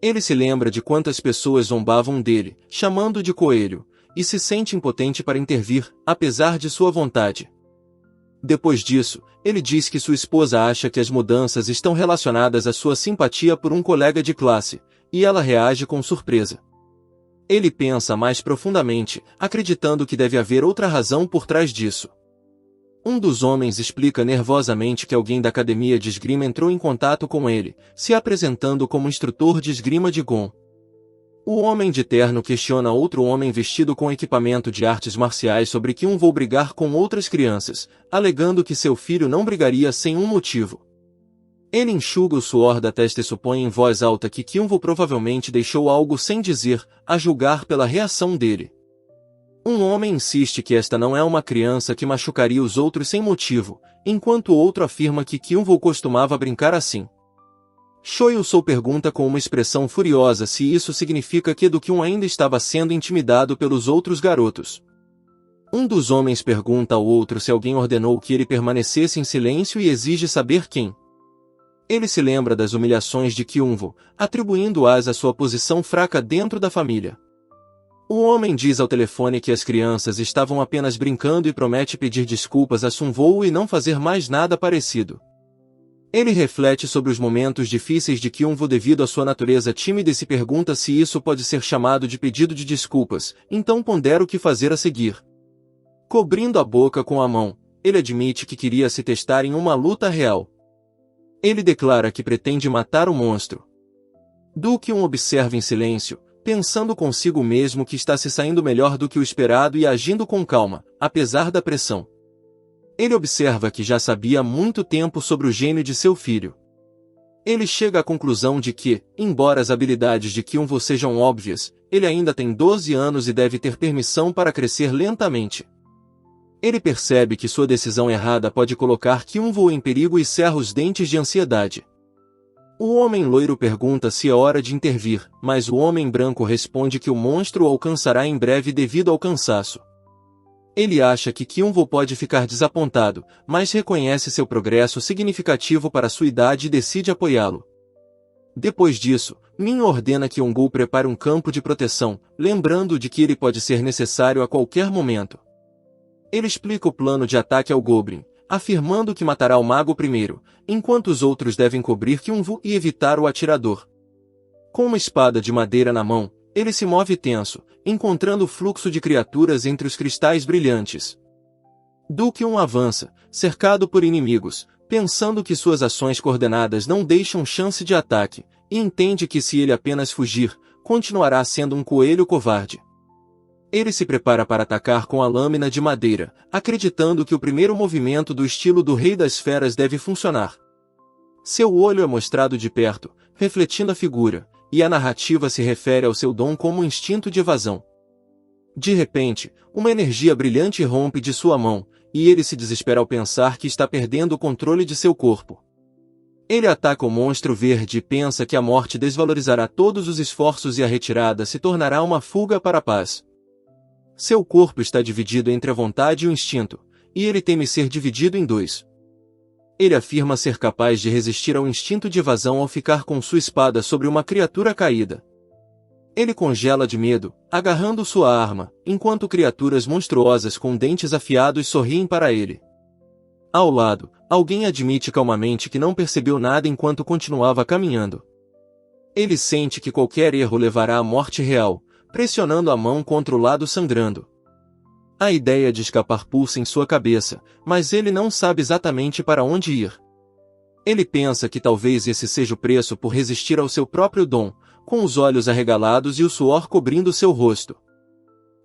Ele se lembra de quantas pessoas zombavam dele, chamando de coelho, e se sente impotente para intervir, apesar de sua vontade. Depois disso, ele diz que sua esposa acha que as mudanças estão relacionadas à sua simpatia por um colega de classe, e ela reage com surpresa. Ele pensa mais profundamente, acreditando que deve haver outra razão por trás disso. Um dos homens explica nervosamente que alguém da academia de esgrima entrou em contato com ele, se apresentando como instrutor de esgrima de Gon. O homem de terno questiona outro homem vestido com equipamento de artes marciais sobre que vou brigar com outras crianças, alegando que seu filho não brigaria sem um motivo. Ele enxuga o suor da testa e supõe em voz alta que Kyunwoo provavelmente deixou algo sem dizer, a julgar pela reação dele. Um homem insiste que esta não é uma criança que machucaria os outros sem motivo, enquanto o outro afirma que Kyunwoo costumava brincar assim. Choi-Soo pergunta com uma expressão furiosa se isso significa que Do-kyun ainda estava sendo intimidado pelos outros garotos. Um dos homens pergunta ao outro se alguém ordenou que ele permanecesse em silêncio e exige saber quem. Ele se lembra das humilhações de Kyunwoo, atribuindo-as à sua posição fraca dentro da família. O homem diz ao telefone que as crianças estavam apenas brincando e promete pedir desculpas a Sunwoo e não fazer mais nada parecido. Ele reflete sobre os momentos difíceis de Kyunwoo devido à sua natureza tímida e se pergunta se isso pode ser chamado de pedido de desculpas, então pondera o que fazer a seguir. Cobrindo a boca com a mão, ele admite que queria se testar em uma luta real. Ele declara que pretende matar o monstro. Do-kyun observa em silêncio, pensando consigo mesmo que está se saindo melhor do que o esperado e agindo com calma, apesar da pressão. Ele observa que já sabia há muito tempo sobre o gênio de seu filho. Ele chega à conclusão de que, embora as habilidades de Kyunwoo sejam óbvias, ele ainda tem 12 anos e deve ter permissão para crescer lentamente. Ele percebe que sua decisão errada pode colocar Kyunwoo em perigo e cerra os dentes de ansiedade. O homem loiro pergunta se é hora de intervir, mas o homem branco responde que o monstro o alcançará em breve devido ao cansaço. Ele acha que Kyunwoo pode ficar desapontado, mas reconhece seu progresso significativo para sua idade e decide apoiá-lo. Depois disso, Min ordena que Yongu prepare um campo de proteção, lembrando de que ele pode ser necessário a qualquer momento. Ele explica o plano de ataque ao Goblin, afirmando que matará o mago primeiro, enquanto os outros devem cobrir Kyunwoo e evitar o atirador. Com uma espada de madeira na mão, ele se move tenso, encontrando o fluxo de criaturas entre os cristais brilhantes. Do-kyun avança, cercado por inimigos, pensando que suas ações coordenadas não deixam chance de ataque, e entende que se ele apenas fugir, continuará sendo um coelho covarde. Ele se prepara para atacar com a lâmina de madeira, acreditando que o primeiro movimento do estilo do Rei das Feras deve funcionar. Seu olho é mostrado de perto, refletindo a figura, e a narrativa se refere ao seu dom como um instinto de evasão. De repente, uma energia brilhante rompe de sua mão, e ele se desespera ao pensar que está perdendo o controle de seu corpo. Ele ataca o monstro verde e pensa que a morte desvalorizará todos os esforços e a retirada se tornará uma fuga para a paz. Seu corpo está dividido entre a vontade e o instinto, e ele teme ser dividido em dois. Ele afirma ser capaz de resistir ao instinto de evasão ao ficar com sua espada sobre uma criatura caída. Ele congela de medo, agarrando sua arma, enquanto criaturas monstruosas com dentes afiados sorriem para ele. Ao lado, alguém admite calmamente que não percebeu nada enquanto continuava caminhando. Ele sente que qualquer erro levará à morte real, pressionando a mão contra o lado sangrando. A ideia de escapar pulsa em sua cabeça, mas ele não sabe exatamente para onde ir. Ele pensa que talvez esse seja o preço por resistir ao seu próprio dom, com os olhos arregalados e o suor cobrindo seu rosto.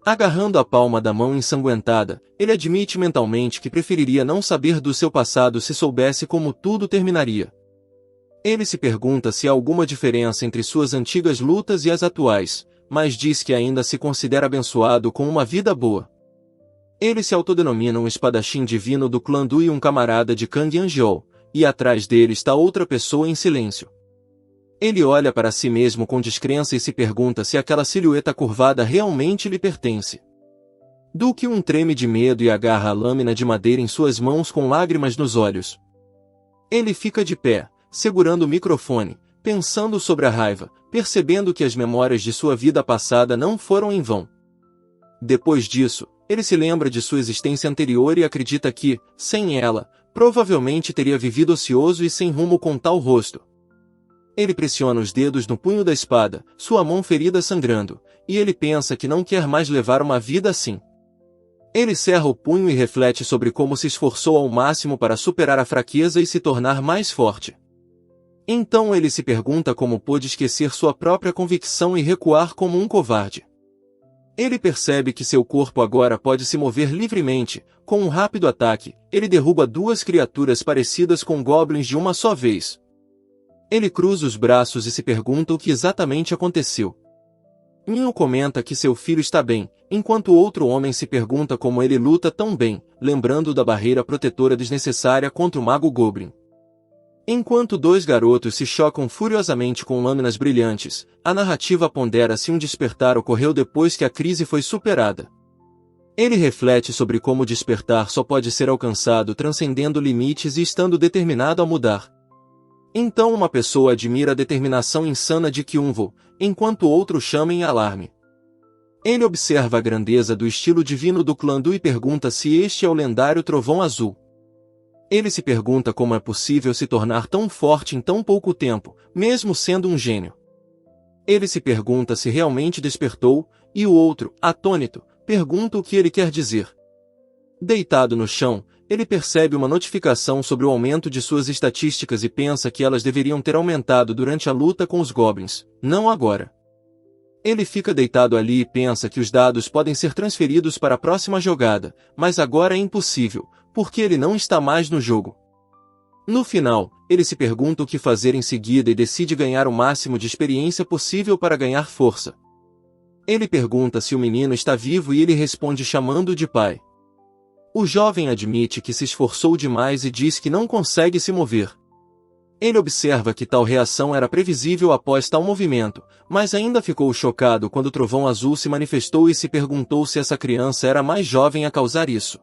Agarrando a palma da mão ensanguentada, ele admite mentalmente que preferiria não saber do seu passado se soubesse como tudo terminaria. Ele se pergunta se há alguma diferença entre suas antigas lutas e as atuais, mas diz que ainda se considera abençoado com uma vida boa. Ele se autodenomina um espadachim divino do clã Du e um camarada de Kang Angeol, e atrás dele está outra pessoa em silêncio. Ele olha para si mesmo com descrença e se pergunta se aquela silhueta curvada realmente lhe pertence. Du Kyun treme de medo e agarra a lâmina de madeira em suas mãos com lágrimas nos olhos. Ele fica de pé, segurando o microfone, pensando sobre a raiva, percebendo que as memórias de sua vida passada não foram em vão. Depois disso, ele se lembra de sua existência anterior e acredita que, sem ela, provavelmente teria vivido ocioso e sem rumo com tal rosto. Ele pressiona os dedos no punho da espada, sua mão ferida sangrando, e ele pensa que não quer mais levar uma vida assim. Ele cerra o punho e reflete sobre como se esforçou ao máximo para superar a fraqueza e se tornar mais forte. Então ele se pergunta como pôde esquecer sua própria convicção e recuar como um covarde. Ele percebe que seu corpo agora pode se mover livremente. Com um rápido ataque, ele derruba duas criaturas parecidas com goblins de uma só vez. Ele cruza os braços e se pergunta o que exatamente aconteceu. Ninho comenta que seu filho está bem, enquanto outro homem se pergunta como ele luta tão bem, lembrando da barreira protetora desnecessária contra o mago Goblin. Enquanto dois garotos se chocam furiosamente com lâminas brilhantes, a narrativa pondera se um despertar ocorreu depois que a crise foi superada. Ele reflete sobre como o despertar só pode ser alcançado transcendendo limites e estando determinado a mudar. Então uma pessoa admira a determinação insana de Kyunvo, enquanto outro chama em alarme. Ele observa a grandeza do estilo divino do clã Du e pergunta se este é o lendário Trovão Azul. Ele se pergunta como é possível se tornar tão forte em tão pouco tempo, mesmo sendo um gênio. Ele se pergunta se realmente despertou, e o outro, atônito, pergunta o que ele quer dizer. Deitado no chão, ele percebe uma notificação sobre o aumento de suas estatísticas e pensa que elas deveriam ter aumentado durante a luta com os goblins, não agora. Ele fica deitado ali e pensa que os dados podem ser transferidos para a próxima jogada, mas agora é impossível, porque ele não está mais no jogo. No final, ele se pergunta o que fazer em seguida e decide ganhar o máximo de experiência possível para ganhar força. Ele pergunta se o menino está vivo e ele responde chamando-o de pai. O jovem admite que se esforçou demais e diz que não consegue se mover. Ele observa que tal reação era previsível após tal movimento, mas ainda ficou chocado quando o Trovão Azul se manifestou e se perguntou se essa criança era mais jovem a causar isso.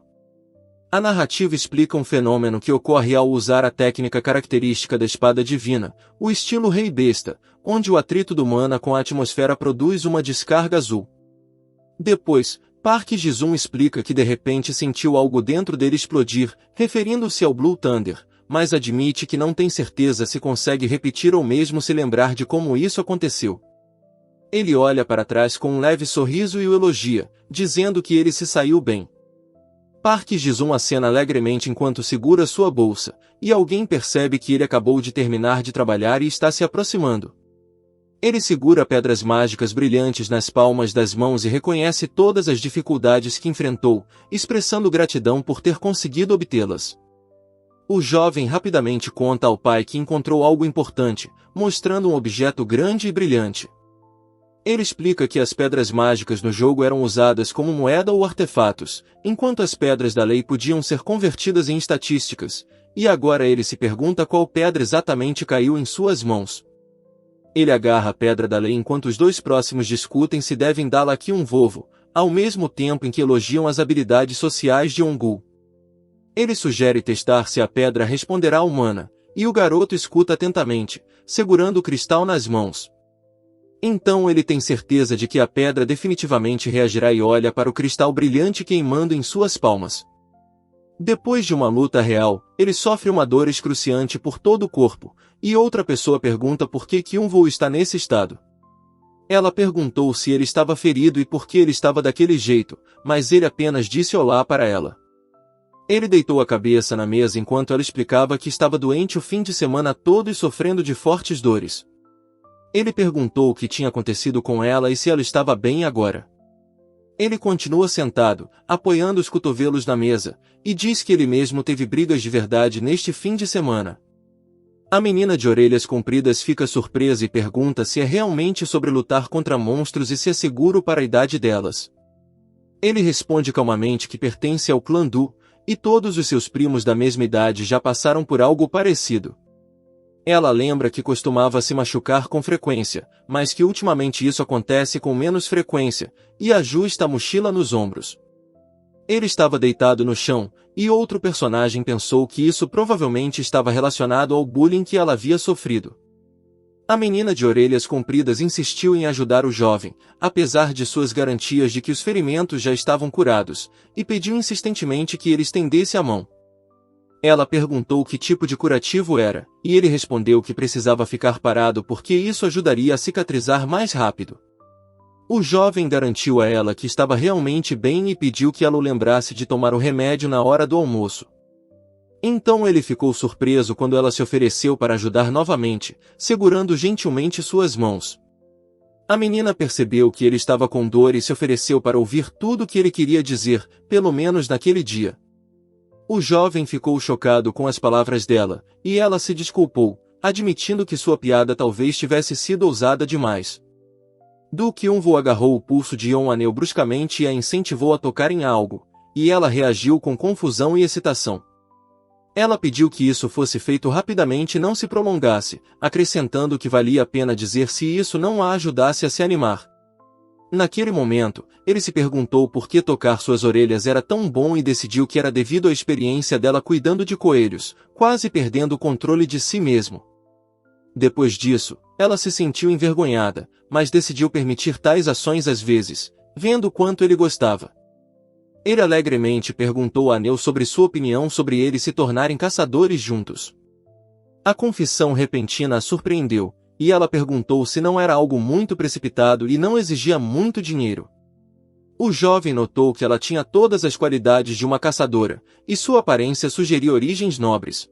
A narrativa explica um fenômeno que ocorre ao usar a técnica característica da espada divina, o estilo Rei Besta, onde o atrito do mana com a atmosfera produz uma descarga azul. Depois, Park Ji-sung explica que de repente sentiu algo dentro dele explodir, referindo-se ao Blue Thunder, mas admite que não tem certeza se consegue repetir ou mesmo se lembrar de como isso aconteceu. Ele olha para trás com um leve sorriso e o elogia, dizendo que ele se saiu bem. Park Ji-sung acena alegremente enquanto segura sua bolsa, e alguém percebe que ele acabou de terminar de trabalhar e está se aproximando. Ele segura pedras mágicas brilhantes nas palmas das mãos e reconhece todas as dificuldades que enfrentou, expressando gratidão por ter conseguido obtê-las. O jovem rapidamente conta ao pai que encontrou algo importante, mostrando um objeto grande e brilhante. Ele explica que as pedras mágicas no jogo eram usadas como moeda ou artefatos, enquanto as pedras da lei podiam ser convertidas em estatísticas, e agora ele se pergunta qual pedra exatamente caiu em suas mãos. Ele agarra a pedra da lei enquanto os dois próximos discutem se devem dá-la aqui um vovo, ao mesmo tempo em que elogiam as habilidades sociais de Ongul. Ele sugere testar se a pedra responderá humana, e o garoto escuta atentamente, segurando o cristal nas mãos. Então ele tem certeza de que a pedra definitivamente reagirá e olha para o cristal brilhante queimando em suas palmas. Depois de uma luta real, ele sofre uma dor excruciante por todo o corpo, e outra pessoa pergunta por que Kyunwoo está nesse estado. Ela perguntou se ele estava ferido e por que ele estava daquele jeito, mas ele apenas disse olá para ela. Ele deitou a cabeça na mesa enquanto ela explicava que estava doente o fim de semana todo e sofrendo de fortes dores. Ele perguntou o que tinha acontecido com ela e se ela estava bem agora. Ele continua sentado, apoiando os cotovelos na mesa, e diz que ele mesmo teve brigas de verdade neste fim de semana. A menina de orelhas compridas fica surpresa e pergunta se é realmente sobre lutar contra monstros e se é seguro para a idade delas. Ele responde calmamente que pertence ao clã Du, e todos os seus primos da mesma idade já passaram por algo parecido. Ela lembra que costumava se machucar com frequência, mas que ultimamente isso acontece com menos frequência, e ajusta a mochila nos ombros. Ele estava deitado no chão, e outro personagem pensou que isso provavelmente estava relacionado ao bullying que ela havia sofrido. A menina de orelhas compridas insistiu em ajudar o jovem, apesar de suas garantias de que os ferimentos já estavam curados, e pediu insistentemente que ele estendesse a mão. Ela perguntou que tipo de curativo era, e ele respondeu que precisava ficar parado porque isso ajudaria a cicatrizar mais rápido. O jovem garantiu a ela que estava realmente bem e pediu que ela o lembrasse de tomar o remédio na hora do almoço. Então ele ficou surpreso quando ela se ofereceu para ajudar novamente, segurando gentilmente suas mãos. A menina percebeu que ele estava com dor e se ofereceu para ouvir tudo o que ele queria dizer, pelo menos naquele dia. O jovem ficou chocado com as palavras dela, e ela se desculpou, admitindo que sua piada talvez tivesse sido ousada demais. Do Kyunwoo agarrou o pulso de Yeon-aneu bruscamente e a incentivou a tocar em algo, e ela reagiu com confusão e excitação. Ela pediu que isso fosse feito rapidamente e não se prolongasse, acrescentando que valia a pena dizer se isso não a ajudasse a se animar. Naquele momento, ele se perguntou por que tocar suas orelhas era tão bom e decidiu que era devido à experiência dela cuidando de coelhos, quase perdendo o controle de si mesmo. Depois disso, ela se sentiu envergonhada, mas decidiu permitir tais ações às vezes, vendo quanto ele gostava. Ele alegremente perguntou a Aneu sobre sua opinião sobre eles se tornarem caçadores juntos. A confissão repentina a surpreendeu, e ela perguntou se não era algo muito precipitado e não exigia muito dinheiro. O jovem notou que ela tinha todas as qualidades de uma caçadora, e sua aparência sugeria origens nobres.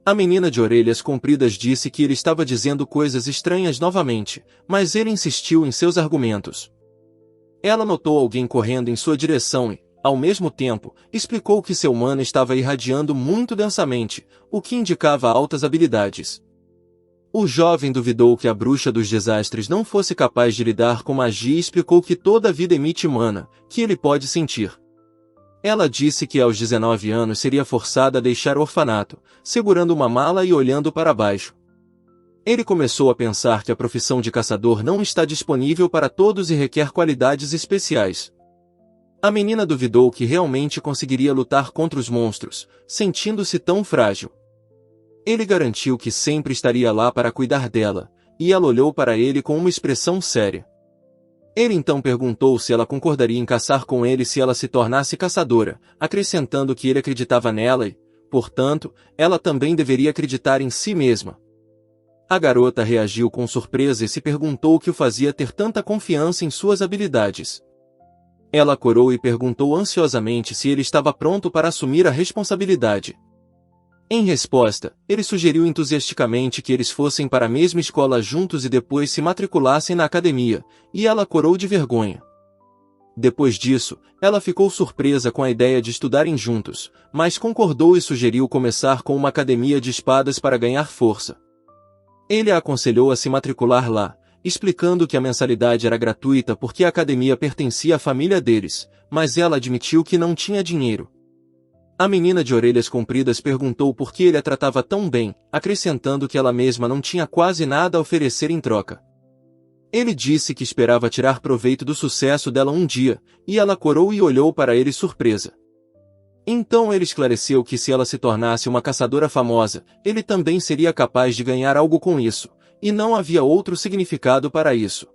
A menina de orelhas compridas disse que ele estava dizendo coisas estranhas novamente, mas ele insistiu em seus argumentos. Ela notou alguém correndo em sua direção e, ao mesmo tempo, explicou que seu mana estava irradiando muito densamente, o que indicava altas habilidades. O jovem duvidou que a bruxa dos desastres não fosse capaz de lidar com magia e explicou que toda a vida emite mana, que ele pode sentir. Ela disse que aos 19 anos seria forçada a deixar o orfanato, segurando uma mala e olhando para baixo. Ele começou a pensar que a profissão de caçador não está disponível para todos e requer qualidades especiais. A menina duvidou que realmente conseguiria lutar contra os monstros, sentindo-se tão frágil. Ele garantiu que sempre estaria lá para cuidar dela, e ela olhou para ele com uma expressão séria. Ele então perguntou se ela concordaria em caçar com ele se ela se tornasse caçadora, acrescentando que ele acreditava nela e, portanto, ela também deveria acreditar em si mesma. A garota reagiu com surpresa e se perguntou o que o fazia ter tanta confiança em suas habilidades. Ela corou e perguntou ansiosamente se ele estava pronto para assumir a responsabilidade. Em resposta, ele sugeriu entusiasticamente que eles fossem para a mesma escola juntos e depois se matriculassem na academia, e ela corou de vergonha. Depois disso, ela ficou surpresa com a ideia de estudarem juntos, mas concordou e sugeriu começar com uma academia de espadas para ganhar força. Ele a aconselhou a se matricular lá, explicando que a mensalidade era gratuita porque a academia pertencia à família deles, mas ela admitiu que não tinha dinheiro. A menina de orelhas compridas perguntou por que ele a tratava tão bem, acrescentando que ela mesma não tinha quase nada a oferecer em troca. Ele disse que esperava tirar proveito do sucesso dela um dia, e ela corou e olhou para ele surpresa. Então ele esclareceu que se ela se tornasse uma caçadora famosa, ele também seria capaz de ganhar algo com isso, e não havia outro significado para isso.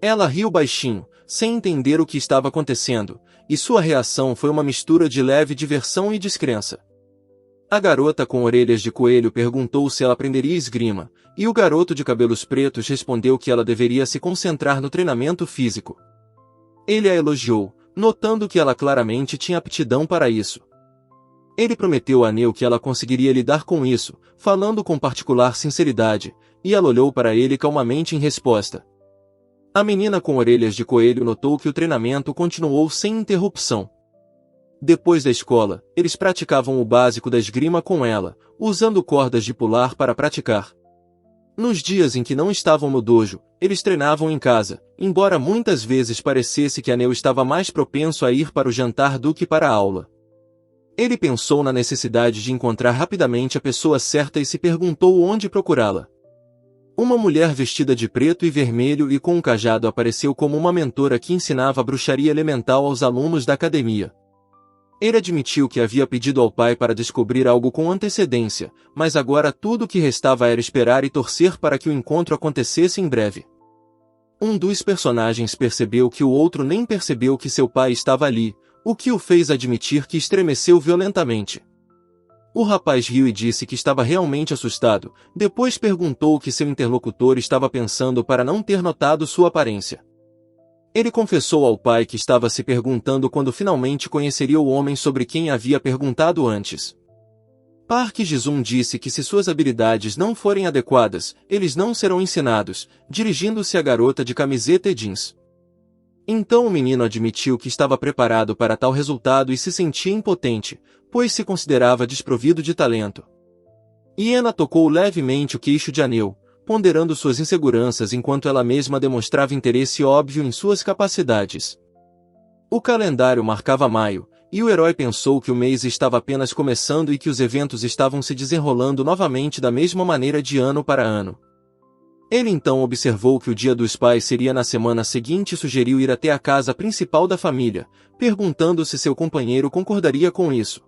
Ela riu baixinho, sem entender o que estava acontecendo, e sua reação foi uma mistura de leve diversão e descrença. A garota com orelhas de coelho perguntou se ela aprenderia esgrima, e o garoto de cabelos pretos respondeu que ela deveria se concentrar no treinamento físico. Ele a elogiou, notando que ela claramente tinha aptidão para isso. Ele prometeu a Neu que ela conseguiria lidar com isso, falando com particular sinceridade, e ela olhou para ele calmamente em resposta. A menina com orelhas de coelho notou que o treinamento continuou sem interrupção. Depois da escola, eles praticavam o básico da esgrima com ela, usando cordas de pular para praticar. Nos dias em que não estavam no dojo, eles treinavam em casa, embora muitas vezes parecesse que a Neu estava mais propenso a ir para o jantar do que para a aula. Ele pensou na necessidade de encontrar rapidamente a pessoa certa e se perguntou onde procurá-la. Uma mulher vestida de preto e vermelho e com um cajado apareceu como uma mentora que ensinava bruxaria elemental aos alunos da academia. Ele admitiu que havia pedido ao pai para descobrir algo com antecedência, mas agora tudo o que restava era esperar e torcer para que o encontro acontecesse em breve. Um dos personagens percebeu que o outro nem percebeu que seu pai estava ali, o que o fez admitir que estremeceu violentamente. O rapaz riu e disse que estava realmente assustado, depois perguntou o que seu interlocutor estava pensando para não ter notado sua aparência. Ele confessou ao pai que estava se perguntando quando finalmente conheceria o homem sobre quem havia perguntado antes. Park Ji-sung disse que se suas habilidades não forem adequadas, eles não serão ensinados, dirigindo-se à garota de camiseta e jeans. Então o menino admitiu que estava preparado para tal resultado e se sentia impotente, pois se considerava desprovido de talento. Hiena tocou levemente o queixo de Aneu, ponderando suas inseguranças enquanto ela mesma demonstrava interesse óbvio em suas capacidades. O calendário marcava maio, e o herói pensou que o mês estava apenas começando e que os eventos estavam se desenrolando novamente da mesma maneira de ano para ano. Ele então observou que o Dia dos Pais seria na semana seguinte e sugeriu ir até a casa principal da família, perguntando se seu companheiro concordaria com isso.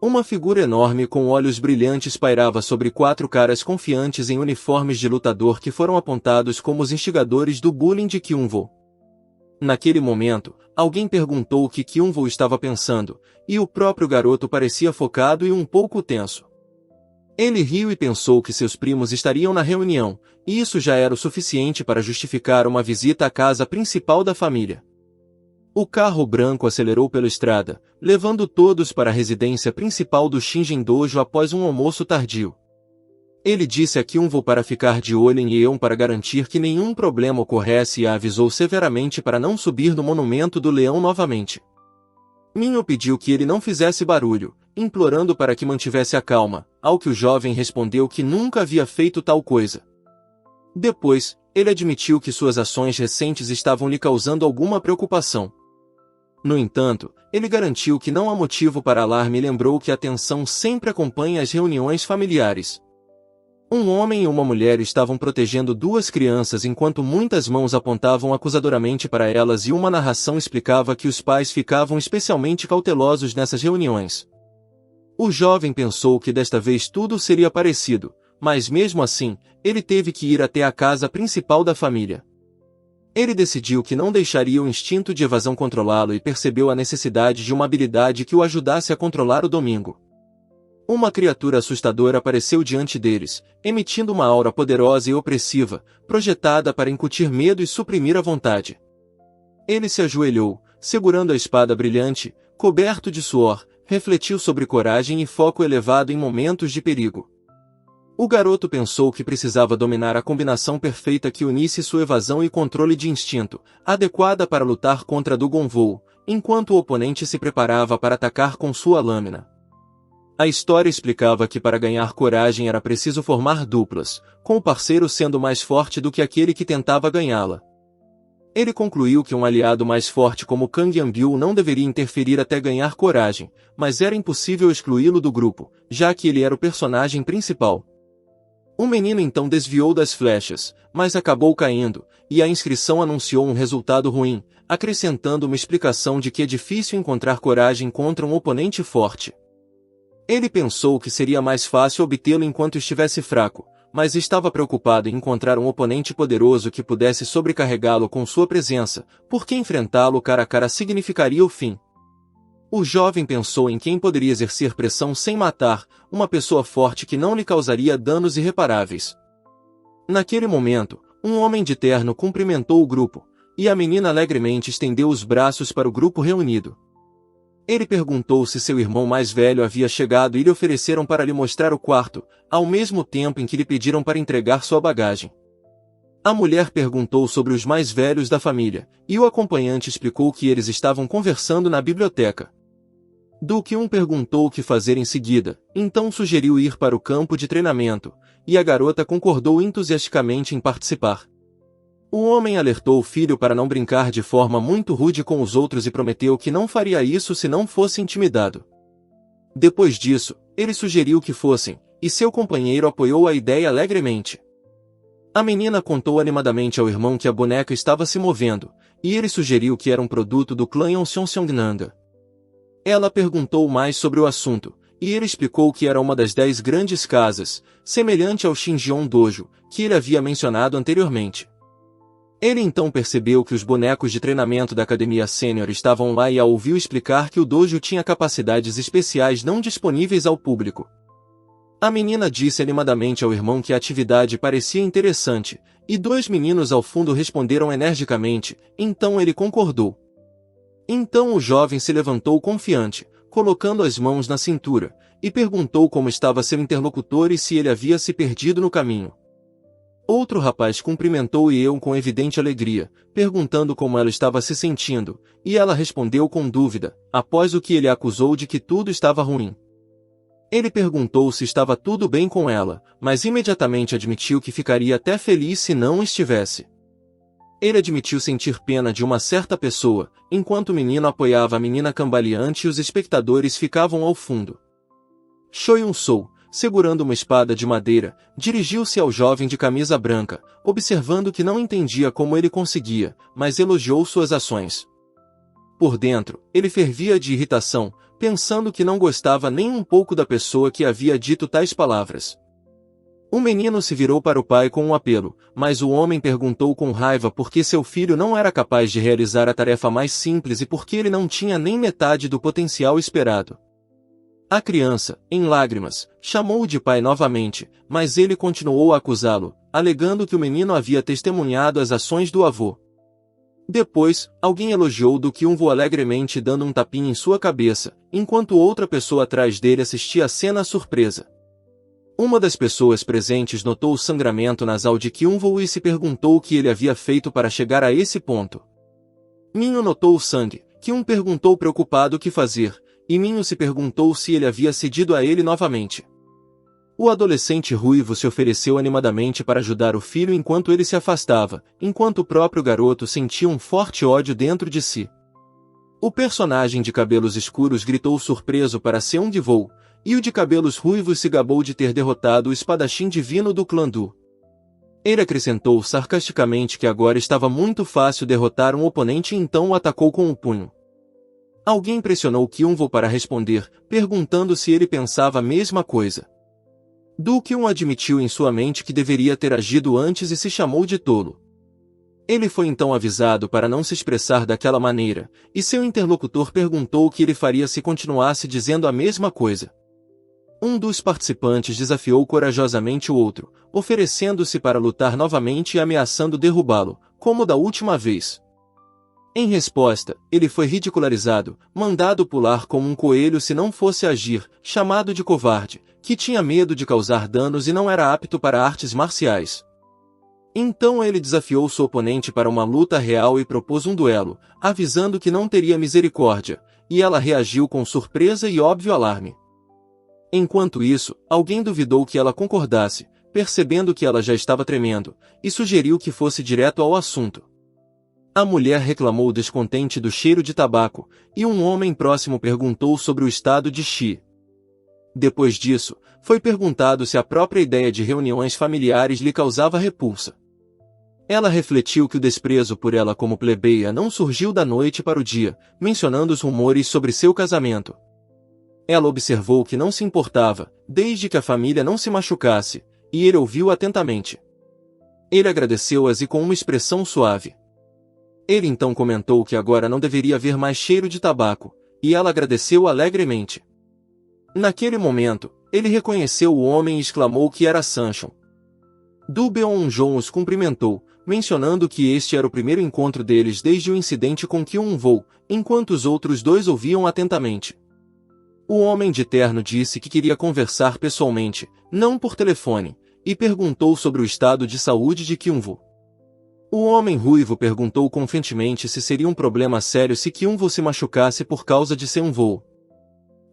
Uma figura enorme com olhos brilhantes pairava sobre 4 caras confiantes em uniformes de lutador que foram apontados como os instigadores do bullying de Kyunvo. Naquele momento, alguém perguntou o que Kyunvo estava pensando, e o próprio garoto parecia focado e um pouco tenso. Ele riu e pensou que seus primos estariam na reunião, e isso já era o suficiente para justificar uma visita à casa principal da família. O carro branco acelerou pela estrada, levando todos para a residência principal do Shingen Dojo após um almoço tardio. Ele disse a Kyunvo para ficar de olho em Yeon para garantir que nenhum problema ocorresse e a avisou severamente para não subir no monumento do leão novamente. Minho pediu que ele não fizesse barulho, implorando para que mantivesse a calma, ao que o jovem respondeu que nunca havia feito tal coisa. Depois, ele admitiu que suas ações recentes estavam lhe causando alguma preocupação. No entanto, ele garantiu que não há motivo para alarme e lembrou que a tensão sempre acompanha as reuniões familiares. Um homem e uma mulher estavam protegendo 2 crianças enquanto muitas mãos apontavam acusadoramente para elas e uma narração explicava que os pais ficavam especialmente cautelosos nessas reuniões. O jovem pensou que desta vez tudo seria parecido, mas mesmo assim, ele teve que ir até a casa principal da família. Ele decidiu que não deixaria o instinto de evasão controlá-lo e percebeu a necessidade de uma habilidade que o ajudasse a controlar o domingo. Uma criatura assustadora apareceu diante deles, emitindo uma aura poderosa e opressiva, projetada para incutir medo e suprimir a vontade. Ele se ajoelhou, segurando a espada brilhante, coberto de suor, refletiu sobre coragem e foco elevado em momentos de perigo. O garoto pensou que precisava dominar a combinação perfeita que unisse sua evasão e controle de instinto, adequada para lutar contra Dugonvou, enquanto o oponente se preparava para atacar com sua lâmina. A história explicava que para ganhar coragem era preciso formar duplas, com o parceiro sendo mais forte do que aquele que tentava ganhá-la. Ele concluiu que um aliado mais forte como Kang Yanbiu não deveria interferir até ganhar coragem, mas era impossível excluí-lo do grupo, já que ele era o personagem principal. O menino então desviou das flechas, mas acabou caindo, e a inscrição anunciou um resultado ruim, acrescentando uma explicação de que é difícil encontrar coragem contra um oponente forte. Ele pensou que seria mais fácil obtê-lo enquanto estivesse fraco, mas estava preocupado em encontrar um oponente poderoso que pudesse sobrecarregá-lo com sua presença, porque enfrentá-lo cara a cara significaria o fim. O jovem pensou em quem poderia exercer pressão sem matar, uma pessoa forte que não lhe causaria danos irreparáveis. Naquele momento, um homem de terno cumprimentou o grupo, e a menina alegremente estendeu os braços para o grupo reunido. Ele perguntou se seu irmão mais velho havia chegado e lhe ofereceram para lhe mostrar o quarto, ao mesmo tempo em que lhe pediram para entregar sua bagagem. A mulher perguntou sobre os mais velhos da família, e o acompanhante explicou que eles estavam conversando na biblioteca. Do-kyun perguntou o que fazer em seguida, então sugeriu ir para o campo de treinamento, e a garota concordou entusiasticamente em participar. O homem alertou o filho para não brincar de forma muito rude com os outros e prometeu que não faria isso se não fosse intimidado. Depois disso, ele sugeriu que fossem, e seu companheiro apoiou a ideia alegremente. A menina contou animadamente ao irmão que a boneca estava se movendo, e ele sugeriu que era um produto do clã Yonseonseongnanga. Ela perguntou mais sobre o assunto, e ele explicou que era uma das 10 grandes casas, semelhante ao Shinjeon Dojo, que ele havia mencionado anteriormente. Ele então percebeu que os bonecos de treinamento da Academia Sênior estavam lá e a ouviu explicar que o dojo tinha capacidades especiais não disponíveis ao público. A menina disse animadamente ao irmão que a atividade parecia interessante, e 2 meninos ao fundo responderam energicamente, então ele concordou. Então o jovem se levantou confiante, colocando as mãos na cintura, e perguntou como estava seu interlocutor e se ele havia se perdido no caminho. Outro rapaz cumprimentou Yeon com evidente alegria, perguntando como ela estava se sentindo, e ela respondeu com dúvida, após o que ele acusou de que tudo estava ruim. Ele perguntou se estava tudo bem com ela, mas imediatamente admitiu que ficaria até feliz se não estivesse. Ele admitiu sentir pena de uma certa pessoa, enquanto o menino apoiava a menina cambaleante e os espectadores ficavam ao fundo. Choi-un-soo, segurando uma espada de madeira, dirigiu-se ao jovem de camisa branca, observando que não entendia como ele conseguia, mas elogiou suas ações. Por dentro, ele fervia de irritação, pensando que não gostava nem um pouco da pessoa que havia dito tais palavras. O menino se virou para o pai com um apelo, mas o homem perguntou com raiva por que seu filho não era capaz de realizar a tarefa mais simples e por que ele não tinha nem metade do potencial esperado. A criança, em lágrimas, chamou-o de pai novamente, mas ele continuou a acusá-lo, alegando que o menino havia testemunhado as ações do avô. Depois, alguém elogiou Do-kyun alegremente dando um tapinha em sua cabeça, enquanto outra pessoa atrás dele assistia a cena surpresa. Uma das pessoas presentes notou o sangramento nasal de Kyunwoo e se perguntou o que ele havia feito para chegar a esse ponto. Minho notou o sangue, Kyun perguntou preocupado o que fazer, e Minho se perguntou se ele havia cedido a ele novamente. O adolescente ruivo se ofereceu animadamente para ajudar o filho enquanto ele se afastava, enquanto o próprio garoto sentia um forte ódio dentro de si. O personagem de cabelos escuros gritou surpreso para Seung-woo, e o de cabelos ruivos se gabou de ter derrotado o espadachim divino do clã Du. Ele acrescentou sarcasticamente que agora estava muito fácil derrotar um oponente e então o atacou com o punho. Alguém pressionou Kyunwoo para responder, perguntando se ele pensava a mesma coisa. Do-kyun admitiu em sua mente que deveria ter agido antes e se chamou de tolo. Ele foi então avisado para não se expressar daquela maneira, e seu interlocutor perguntou o que ele faria se continuasse dizendo a mesma coisa. Um dos participantes desafiou corajosamente o outro, oferecendo-se para lutar novamente e ameaçando derrubá-lo, como da última vez. Em resposta, ele foi ridicularizado, mandado pular como um coelho se não fosse agir, chamado de covarde, que tinha medo de causar danos e não era apto para artes marciais. Então ele desafiou seu oponente para uma luta real e propôs um duelo, avisando que não teria misericórdia, e ela reagiu com surpresa e óbvio alarme. Enquanto isso, alguém duvidou que ela concordasse, percebendo que ela já estava tremendo, e sugeriu que fosse direto ao assunto. A mulher reclamou descontente do cheiro de tabaco, e um homem próximo perguntou sobre o estado de Xi. Depois disso, foi perguntado se a própria ideia de reuniões familiares lhe causava repulsa. Ela refletiu que o desprezo por ela como plebeia não surgiu da noite para o dia, mencionando os rumores sobre seu casamento. Ela observou que não se importava, desde que a família não se machucasse, e ele ouviu atentamente. Ele agradeceu-as e com uma expressão suave. Ele então comentou que agora não deveria haver mais cheiro de tabaco, e ela agradeceu alegremente. Naquele momento, ele reconheceu o homem e exclamou que era Sancho. Du Beon-jong os cumprimentou, mencionando que este era o primeiro encontro deles desde o incidente com Kyun-woo, enquanto os outros dois ouviam atentamente. O homem de terno disse que queria conversar pessoalmente, não por telefone, e perguntou sobre o estado de saúde de Kyun-woo. O homem ruivo perguntou confiantemente se seria um problema sério se Kyun-woo se machucasse por causa de seu voo.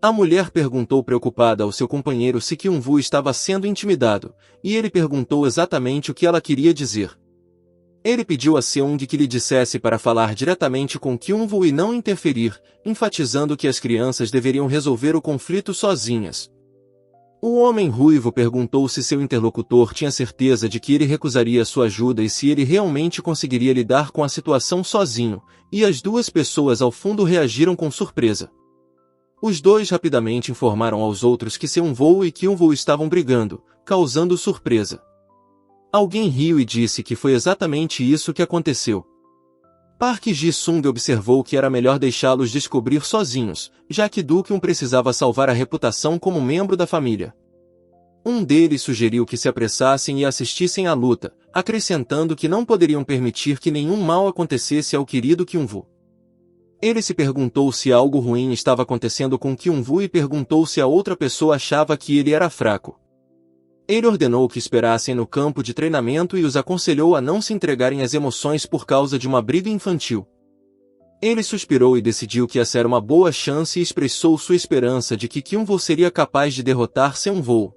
A mulher perguntou preocupada ao seu companheiro se Kyun-woo estava sendo intimidado, e ele perguntou exatamente o que ela queria dizer. Ele pediu a Seung que lhe dissesse para falar diretamente com Kyun-woo e não interferir, enfatizando que as crianças deveriam resolver o conflito sozinhas. O homem ruivo perguntou se seu interlocutor tinha certeza de que ele recusaria sua ajuda e se ele realmente conseguiria lidar com a situação sozinho, e as duas pessoas ao fundo reagiram com surpresa. Os dois rapidamente informaram aos outros que Seung-woo e Kyun-woo estavam brigando, causando surpresa. Alguém riu e disse que foi exatamente isso que aconteceu. Park Ji-sung observou que era melhor deixá-los descobrir sozinhos, já que Do-kyun precisava salvar a reputação como membro da família. Um deles sugeriu que se apressassem e assistissem à luta, acrescentando que não poderiam permitir que nenhum mal acontecesse ao querido Kyun-woo. Ele se perguntou se algo ruim estava acontecendo com Kyun-woo e perguntou se a outra pessoa achava que ele era fraco. Ele ordenou que esperassem no campo de treinamento e os aconselhou a não se entregarem às emoções por causa de uma briga infantil. Ele suspirou e decidiu que essa era uma boa chance e expressou sua esperança de que Kyun-woo seria capaz de derrotar Seung-woo.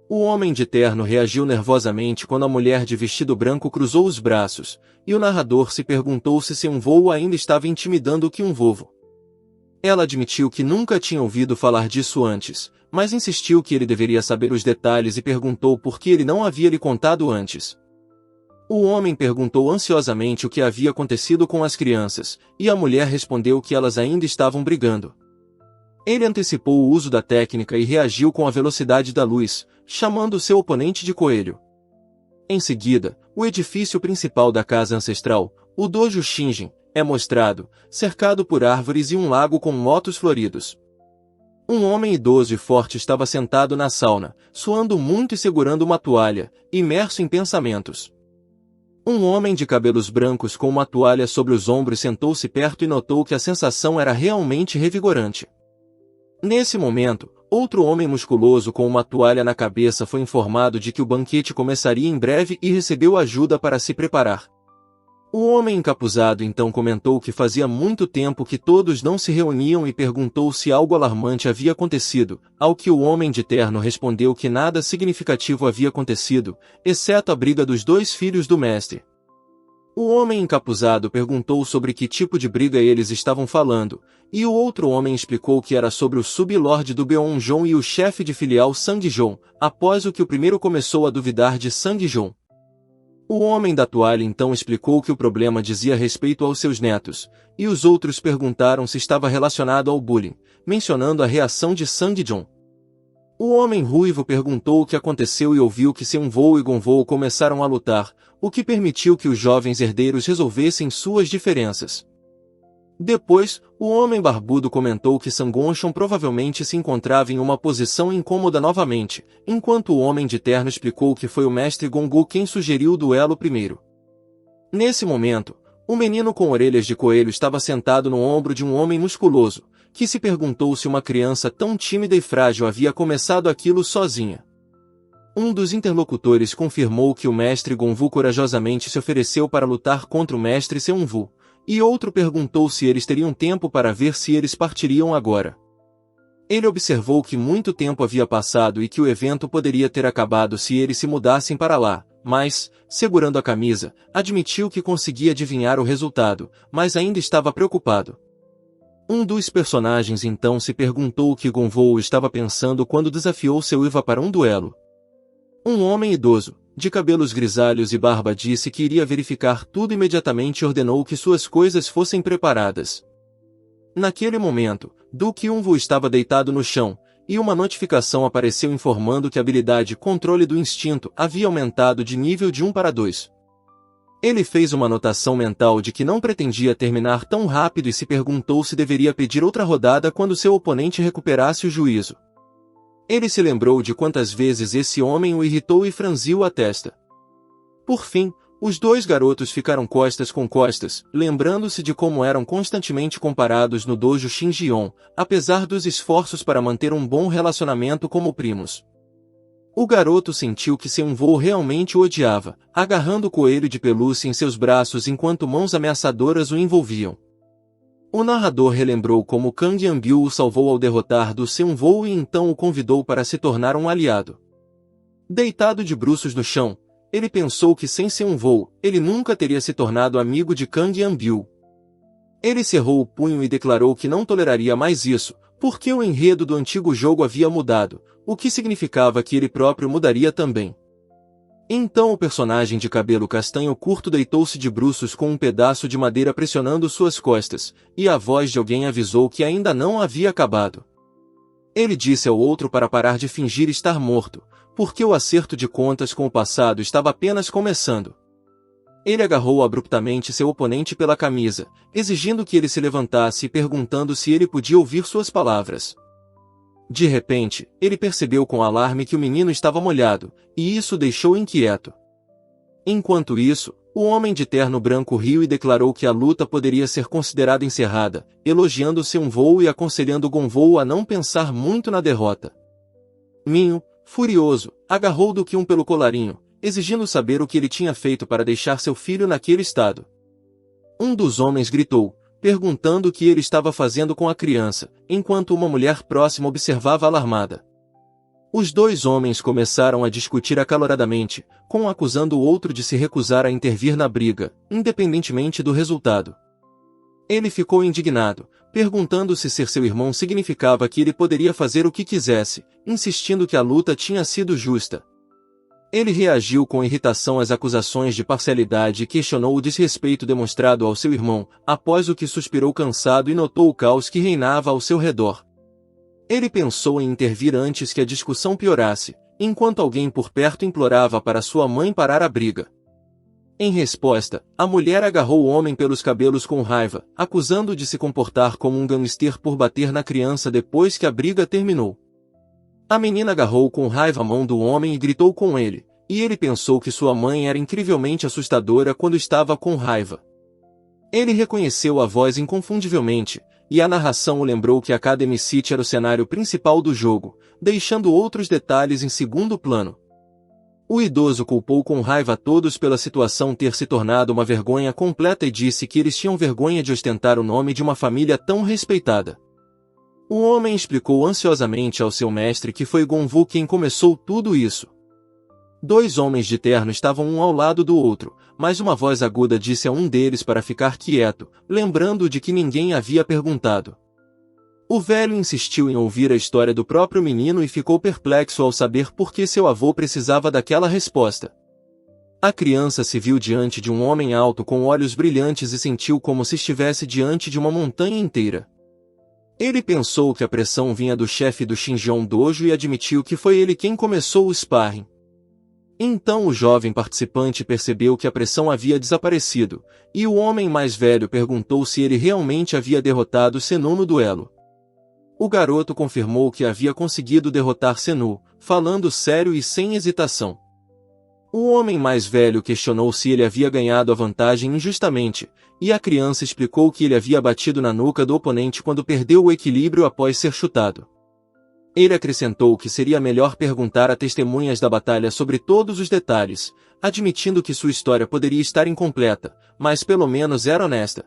O homem de terno reagiu nervosamente quando a mulher de vestido branco cruzou os braços, e o narrador se perguntou se Seung-woo ainda estava intimidando Kyun-woo. Ela admitiu que nunca tinha ouvido falar disso antes, mas insistiu que ele deveria saber os detalhes e perguntou por que ele não havia lhe contado antes. O homem perguntou ansiosamente o que havia acontecido com as crianças, e a mulher respondeu que elas ainda estavam brigando. Ele antecipou o uso da técnica e reagiu com a velocidade da luz, chamando seu oponente de coelho. Em seguida, o edifício principal da casa ancestral, o Dojo Shinjin, é mostrado, cercado por árvores e um lago com motos floridos. Um homem idoso e forte estava sentado na sauna, suando muito e segurando uma toalha, imerso em pensamentos. Um homem de cabelos brancos com uma toalha sobre os ombros sentou-se perto e notou que a sensação era realmente revigorante. Nesse momento, outro homem musculoso com uma toalha na cabeça foi informado de que o banquete começaria em breve e recebeu ajuda para se preparar. O homem encapuzado então comentou que fazia muito tempo que todos não se reuniam e perguntou se algo alarmante havia acontecido, ao que o homem de terno respondeu que nada significativo havia acontecido, exceto a briga dos dois filhos do mestre. O homem encapuzado perguntou sobre que tipo de briga eles estavam falando, e o outro homem explicou que era sobre o sub-lord do Beon-jong e o chefe de filial Sang-jong, após o que o primeiro começou a duvidar de Sang-jong. O homem da toalha então explicou que o problema dizia respeito aos seus netos, e os outros perguntaram se estava relacionado ao bullying, mencionando a reação de Sang-jong. O homem ruivo perguntou o que aconteceu e ouviu que Seung-woo e Gon-woo começaram a lutar, o que permitiu que os jovens herdeiros resolvessem suas diferenças. Depois, o homem barbudo comentou que Sang-won provavelmente se encontrava em uma posição incômoda novamente, enquanto o homem de terno explicou que foi o mestre Gong-gu quem sugeriu o duelo primeiro. Nesse momento, O menino com orelhas de coelho estava sentado no ombro de um homem musculoso, que se perguntou se uma criança tão tímida e frágil havia começado aquilo sozinha. Um dos interlocutores confirmou que o mestre Gonvu corajosamente se ofereceu para lutar contra o mestre Seunvu, e outro perguntou se eles teriam tempo para ver se eles partiriam agora. Ele observou que muito tempo havia passado e que o evento poderia ter acabado se eles se mudassem para lá, mas, segurando a camisa, admitiu que conseguia adivinhar o resultado, mas ainda estava preocupado. Um dos personagens então se perguntou o que Gonvu estava pensando quando desafiou seu Iva para um duelo. Um homem idoso, de cabelos grisalhos e barba disse que iria verificar tudo imediatamente e ordenou que suas coisas fossem preparadas. Naquele momento, Duque Yunvu estava deitado no chão, e uma notificação apareceu informando que a habilidade Controle do Instinto havia aumentado de nível de 1 para 2. Ele fez uma anotação mental de que não pretendia terminar tão rápido e se perguntou se deveria pedir outra rodada quando seu oponente recuperasse o juízo. Ele se lembrou de quantas vezes esse homem o irritou e franziu a testa. Por fim, os dois garotos ficaram costas com costas, lembrando-se de como eram constantemente comparados no dojo Shinjion, apesar dos esforços para manter um bom relacionamento como primos. O garoto sentiu que Seunvu realmente o odiava, agarrando o coelho de pelúcia em seus braços enquanto mãos ameaçadoras o envolviam. O narrador relembrou como Kang Yanbiu o salvou ao derrotar do Seunvu e então o convidou para se tornar um aliado. Deitado de bruços no chão, ele pensou que sem Seunvu, ele nunca teria se tornado amigo de Kang Yanbiu. Ele cerrou o punho e declarou que não toleraria mais isso, porque o enredo do antigo jogo havia mudado, o que significava que ele próprio mudaria também. Então o personagem de cabelo castanho curto deitou-se de bruços com um pedaço de madeira pressionando suas costas, e a voz de alguém avisou que ainda não havia acabado. Ele disse ao outro para parar de fingir estar morto, porque o acerto de contas com o passado estava apenas começando. Ele agarrou abruptamente seu oponente pela camisa, exigindo que ele se levantasse e perguntando se ele podia ouvir suas palavras. De repente, ele percebeu com alarme que o menino estava molhado, e isso o deixou inquieto. Enquanto isso, o homem de terno branco riu e declarou que a luta poderia ser considerada encerrada, elogiando Seunvu e aconselhando Gonvu a não pensar muito na derrota. Minho, furioso, agarrou Dukyun pelo colarinho, exigindo saber o que ele tinha feito para deixar seu filho naquele estado. Um dos homens gritou, perguntando o que ele estava fazendo com a criança, enquanto uma mulher próxima observava alarmada. Os dois homens começaram a discutir acaloradamente, um acusando o outro de se recusar a intervir na briga, independentemente do resultado. Ele ficou indignado, perguntando se ser seu irmão significava que ele poderia fazer o que quisesse, insistindo que a luta tinha sido justa. Ele reagiu com irritação às acusações de parcialidade e questionou o desrespeito demonstrado ao seu irmão, após o que suspirou cansado e notou o caos que reinava ao seu redor. Ele pensou em intervir antes que a discussão piorasse, enquanto alguém por perto implorava para sua mãe parar a briga. Em resposta, a mulher agarrou o homem pelos cabelos com raiva, acusando-o de se comportar como um gangster por bater na criança depois que a briga terminou. A menina agarrou com raiva a mão do homem e gritou com ele, e ele pensou que sua mãe era incrivelmente assustadora quando estava com raiva. Ele reconheceu a voz inconfundivelmente, e a narração o lembrou que Academy City era o cenário principal do jogo, deixando outros detalhes em segundo plano. O idoso culpou com raiva a todos pela situação ter se tornado uma vergonha completa e disse que eles tinham vergonha de ostentar o nome de uma família tão respeitada. O homem explicou ansiosamente ao seu mestre que foi Gonvu quem começou tudo isso. Dois homens de terno estavam um ao lado do outro, mas uma voz aguda disse a um deles para ficar quieto, lembrando-o de que ninguém havia perguntado. O velho insistiu em ouvir a história do próprio menino e ficou perplexo ao saber por que seu avô precisava daquela resposta. A criança se viu diante de um homem alto com olhos brilhantes e sentiu como se estivesse diante de uma montanha inteira. Ele pensou que a pressão vinha do chefe do Shinjion Dojo e admitiu que foi ele quem começou o sparring. Então o jovem participante percebeu que a pressão havia desaparecido, e o homem mais velho perguntou se ele realmente havia derrotado Senu no duelo. O garoto confirmou que havia conseguido derrotar Senu, falando sério e sem hesitação. O homem mais velho questionou se ele havia ganhado a vantagem injustamente, e a criança explicou que ele havia batido na nuca do oponente quando perdeu o equilíbrio após ser chutado. Ele acrescentou que seria melhor perguntar a testemunhas da batalha sobre todos os detalhes, admitindo que sua história poderia estar incompleta, mas pelo menos era honesta.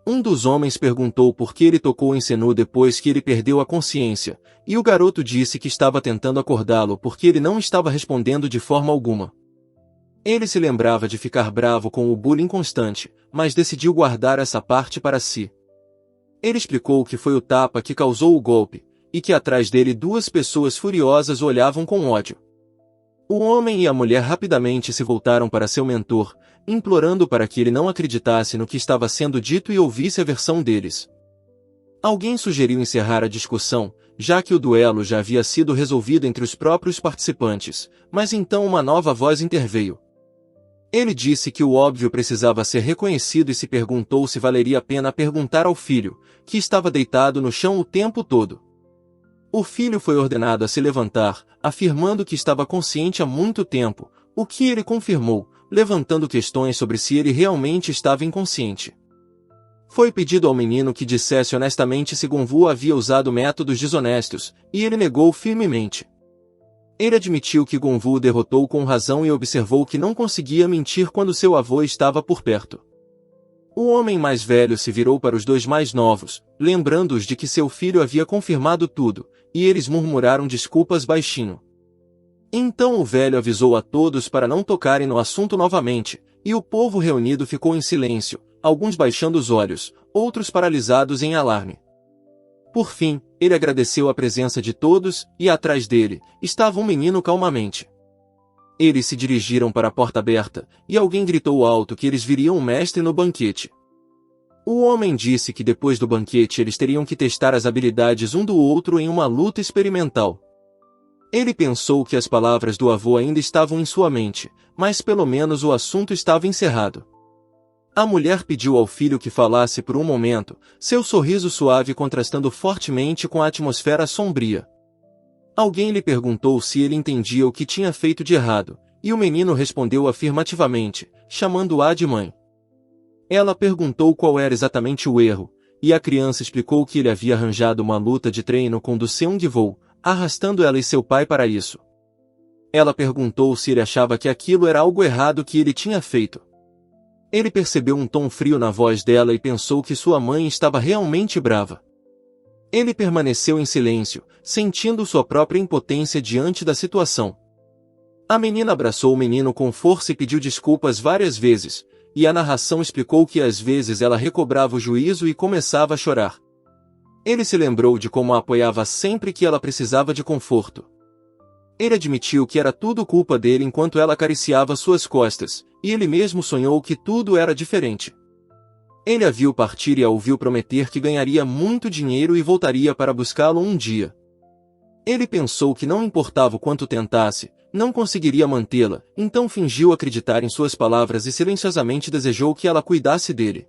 Um dos homens perguntou por que ele tocou em Senu depois que ele perdeu a consciência, e o garoto disse que estava tentando acordá-lo porque ele não estava respondendo de forma alguma. Ele se lembrava de ficar bravo com o bullying constante, mas decidiu guardar essa parte para si. Ele explicou que foi o tapa que causou o golpe, e que atrás dele duas pessoas furiosas olhavam com ódio. O homem e a mulher rapidamente se voltaram para seu mentor, implorando para que ele não acreditasse no que estava sendo dito e ouvisse a versão deles. Alguém sugeriu encerrar a discussão, já que o duelo já havia sido resolvido entre os próprios participantes, mas então uma nova voz interveio. Ele disse que o óbvio precisava ser reconhecido e se perguntou se valeria a pena perguntar ao filho, que estava deitado no chão o tempo todo. O filho foi ordenado a se levantar, afirmando que estava consciente há muito tempo, o que ele confirmou, levantando questões sobre se ele realmente estava inconsciente. Foi pedido ao menino que dissesse honestamente se Gonvu havia usado métodos desonestos, e ele negou firmemente. Ele admitiu que Gonvu o derrotou com razão e observou que não conseguia mentir quando seu avô estava por perto. O homem mais velho se virou para os dois mais novos, lembrando-os de que seu filho havia confirmado tudo, e eles murmuraram desculpas baixinho. Então o velho avisou a todos para não tocarem no assunto novamente, e o povo reunido ficou em silêncio, alguns baixando os olhos, outros paralisados em alarme. Por fim, ele agradeceu a presença de todos, e atrás dele, estava um menino calmamente. Eles se dirigiram para a porta aberta, e alguém gritou alto que eles viriam o mestre no banquete. O homem disse que depois do banquete eles teriam que testar as habilidades um do outro em uma luta experimental. Ele pensou que as palavras do avô ainda estavam em sua mente, mas pelo menos o assunto estava encerrado. A mulher pediu ao filho que falasse por um momento, seu sorriso suave contrastando fortemente com a atmosfera sombria. Alguém lhe perguntou se ele entendia o que tinha feito de errado, e o menino respondeu afirmativamente, chamando-a de mãe. Ela perguntou qual era exatamente o erro, e a criança explicou que ele havia arranjado uma luta de treino com Do Seung-woo, arrastando ela e seu pai para isso. Ela perguntou se ele achava que aquilo era algo errado que ele tinha feito. Ele percebeu um tom frio na voz dela e pensou que sua mãe estava realmente brava. Ele permaneceu em silêncio, sentindo sua própria impotência diante da situação. A menina abraçou o menino com força e pediu desculpas várias vezes, e a narração explicou que às vezes ela recobrava o juízo e começava a chorar. Ele se lembrou de como a apoiava sempre que ela precisava de conforto. Ele admitiu que era tudo culpa dele enquanto ela acariciava suas costas, e ele mesmo sonhou que tudo era diferente. Ele a viu partir e a ouviu prometer que ganharia muito dinheiro e voltaria para buscá-lo um dia. Ele pensou que não importava o quanto tentasse, não conseguiria mantê-la, então fingiu acreditar em suas palavras e silenciosamente desejou que ela cuidasse dele.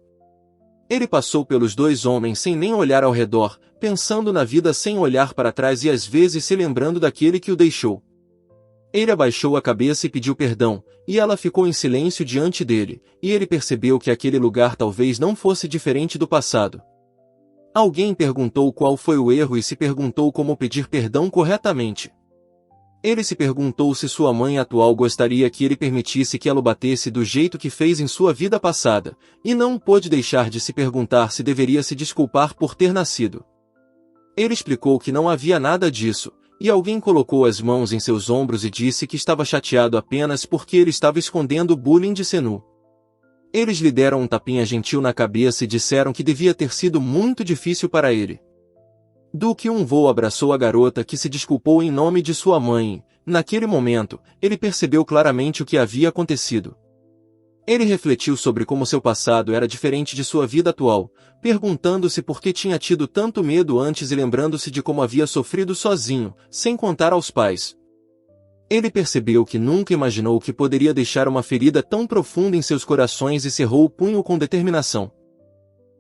Ele passou pelos dois homens sem nem olhar ao redor, pensando na vida sem olhar para trás e às vezes se lembrando daquele que o deixou. Ele abaixou a cabeça e pediu perdão, e ela ficou em silêncio diante dele, e ele percebeu que aquele lugar talvez não fosse diferente do passado. Alguém perguntou qual foi o erro e se perguntou como pedir perdão corretamente. Ele se perguntou se sua mãe atual gostaria que ele permitisse que ela o batesse do jeito que fez em sua vida passada, e não pôde deixar de se perguntar se deveria se desculpar por ter nascido. Ele explicou que não havia nada disso, e alguém colocou as mãos em seus ombros e disse que estava chateado apenas porque ele estava escondendo o bullying de Senu. Eles lhe deram um tapinha gentil na cabeça e disseram que devia ter sido muito difícil para ele. Do Kyung-woo abraçou a garota que se desculpou em nome de sua mãe. Naquele momento, ele percebeu claramente o que havia acontecido. Ele refletiu sobre como seu passado era diferente de sua vida atual, perguntando-se por que tinha tido tanto medo antes e lembrando-se de como havia sofrido sozinho, sem contar aos pais. Ele percebeu que nunca imaginou que poderia deixar uma ferida tão profunda em seus corações e cerrou o punho com determinação.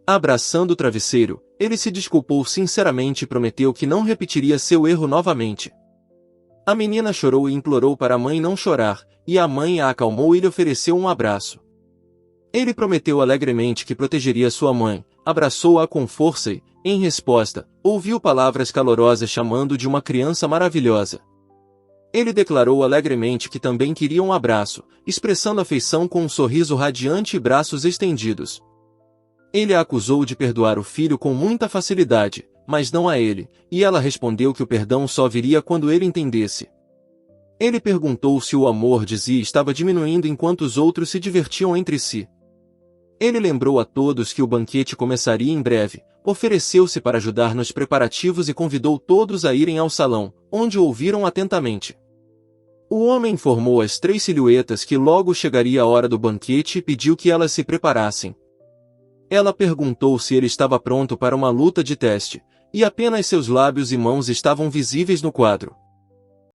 Abraçando o travesseiro, ele se desculpou sinceramente e prometeu que não repetiria seu erro novamente. A menina chorou e implorou para a mãe não chorar, e a mãe a acalmou e lhe ofereceu um abraço. Ele prometeu alegremente que protegeria sua mãe, abraçou-a com força e, em resposta, ouviu palavras calorosas chamando de uma criança maravilhosa. Ele declarou alegremente que também queria um abraço, expressando afeição com um sorriso radiante e braços estendidos. Ele a acusou de perdoar o filho com muita facilidade, mas não a ele, e ela respondeu que o perdão só viria quando ele entendesse. Ele perguntou se o amor de Zia estava diminuindo enquanto os outros se divertiam entre si. Ele lembrou a todos que o banquete começaria em breve, ofereceu-se para ajudar nos preparativos e convidou todos a irem ao salão, onde o ouviram atentamente. O homem informou as 3 silhuetas que logo chegaria a hora do banquete e pediu que elas se preparassem. Ela perguntou se ele estava pronto para uma luta de teste, e apenas seus lábios e mãos estavam visíveis no quadro.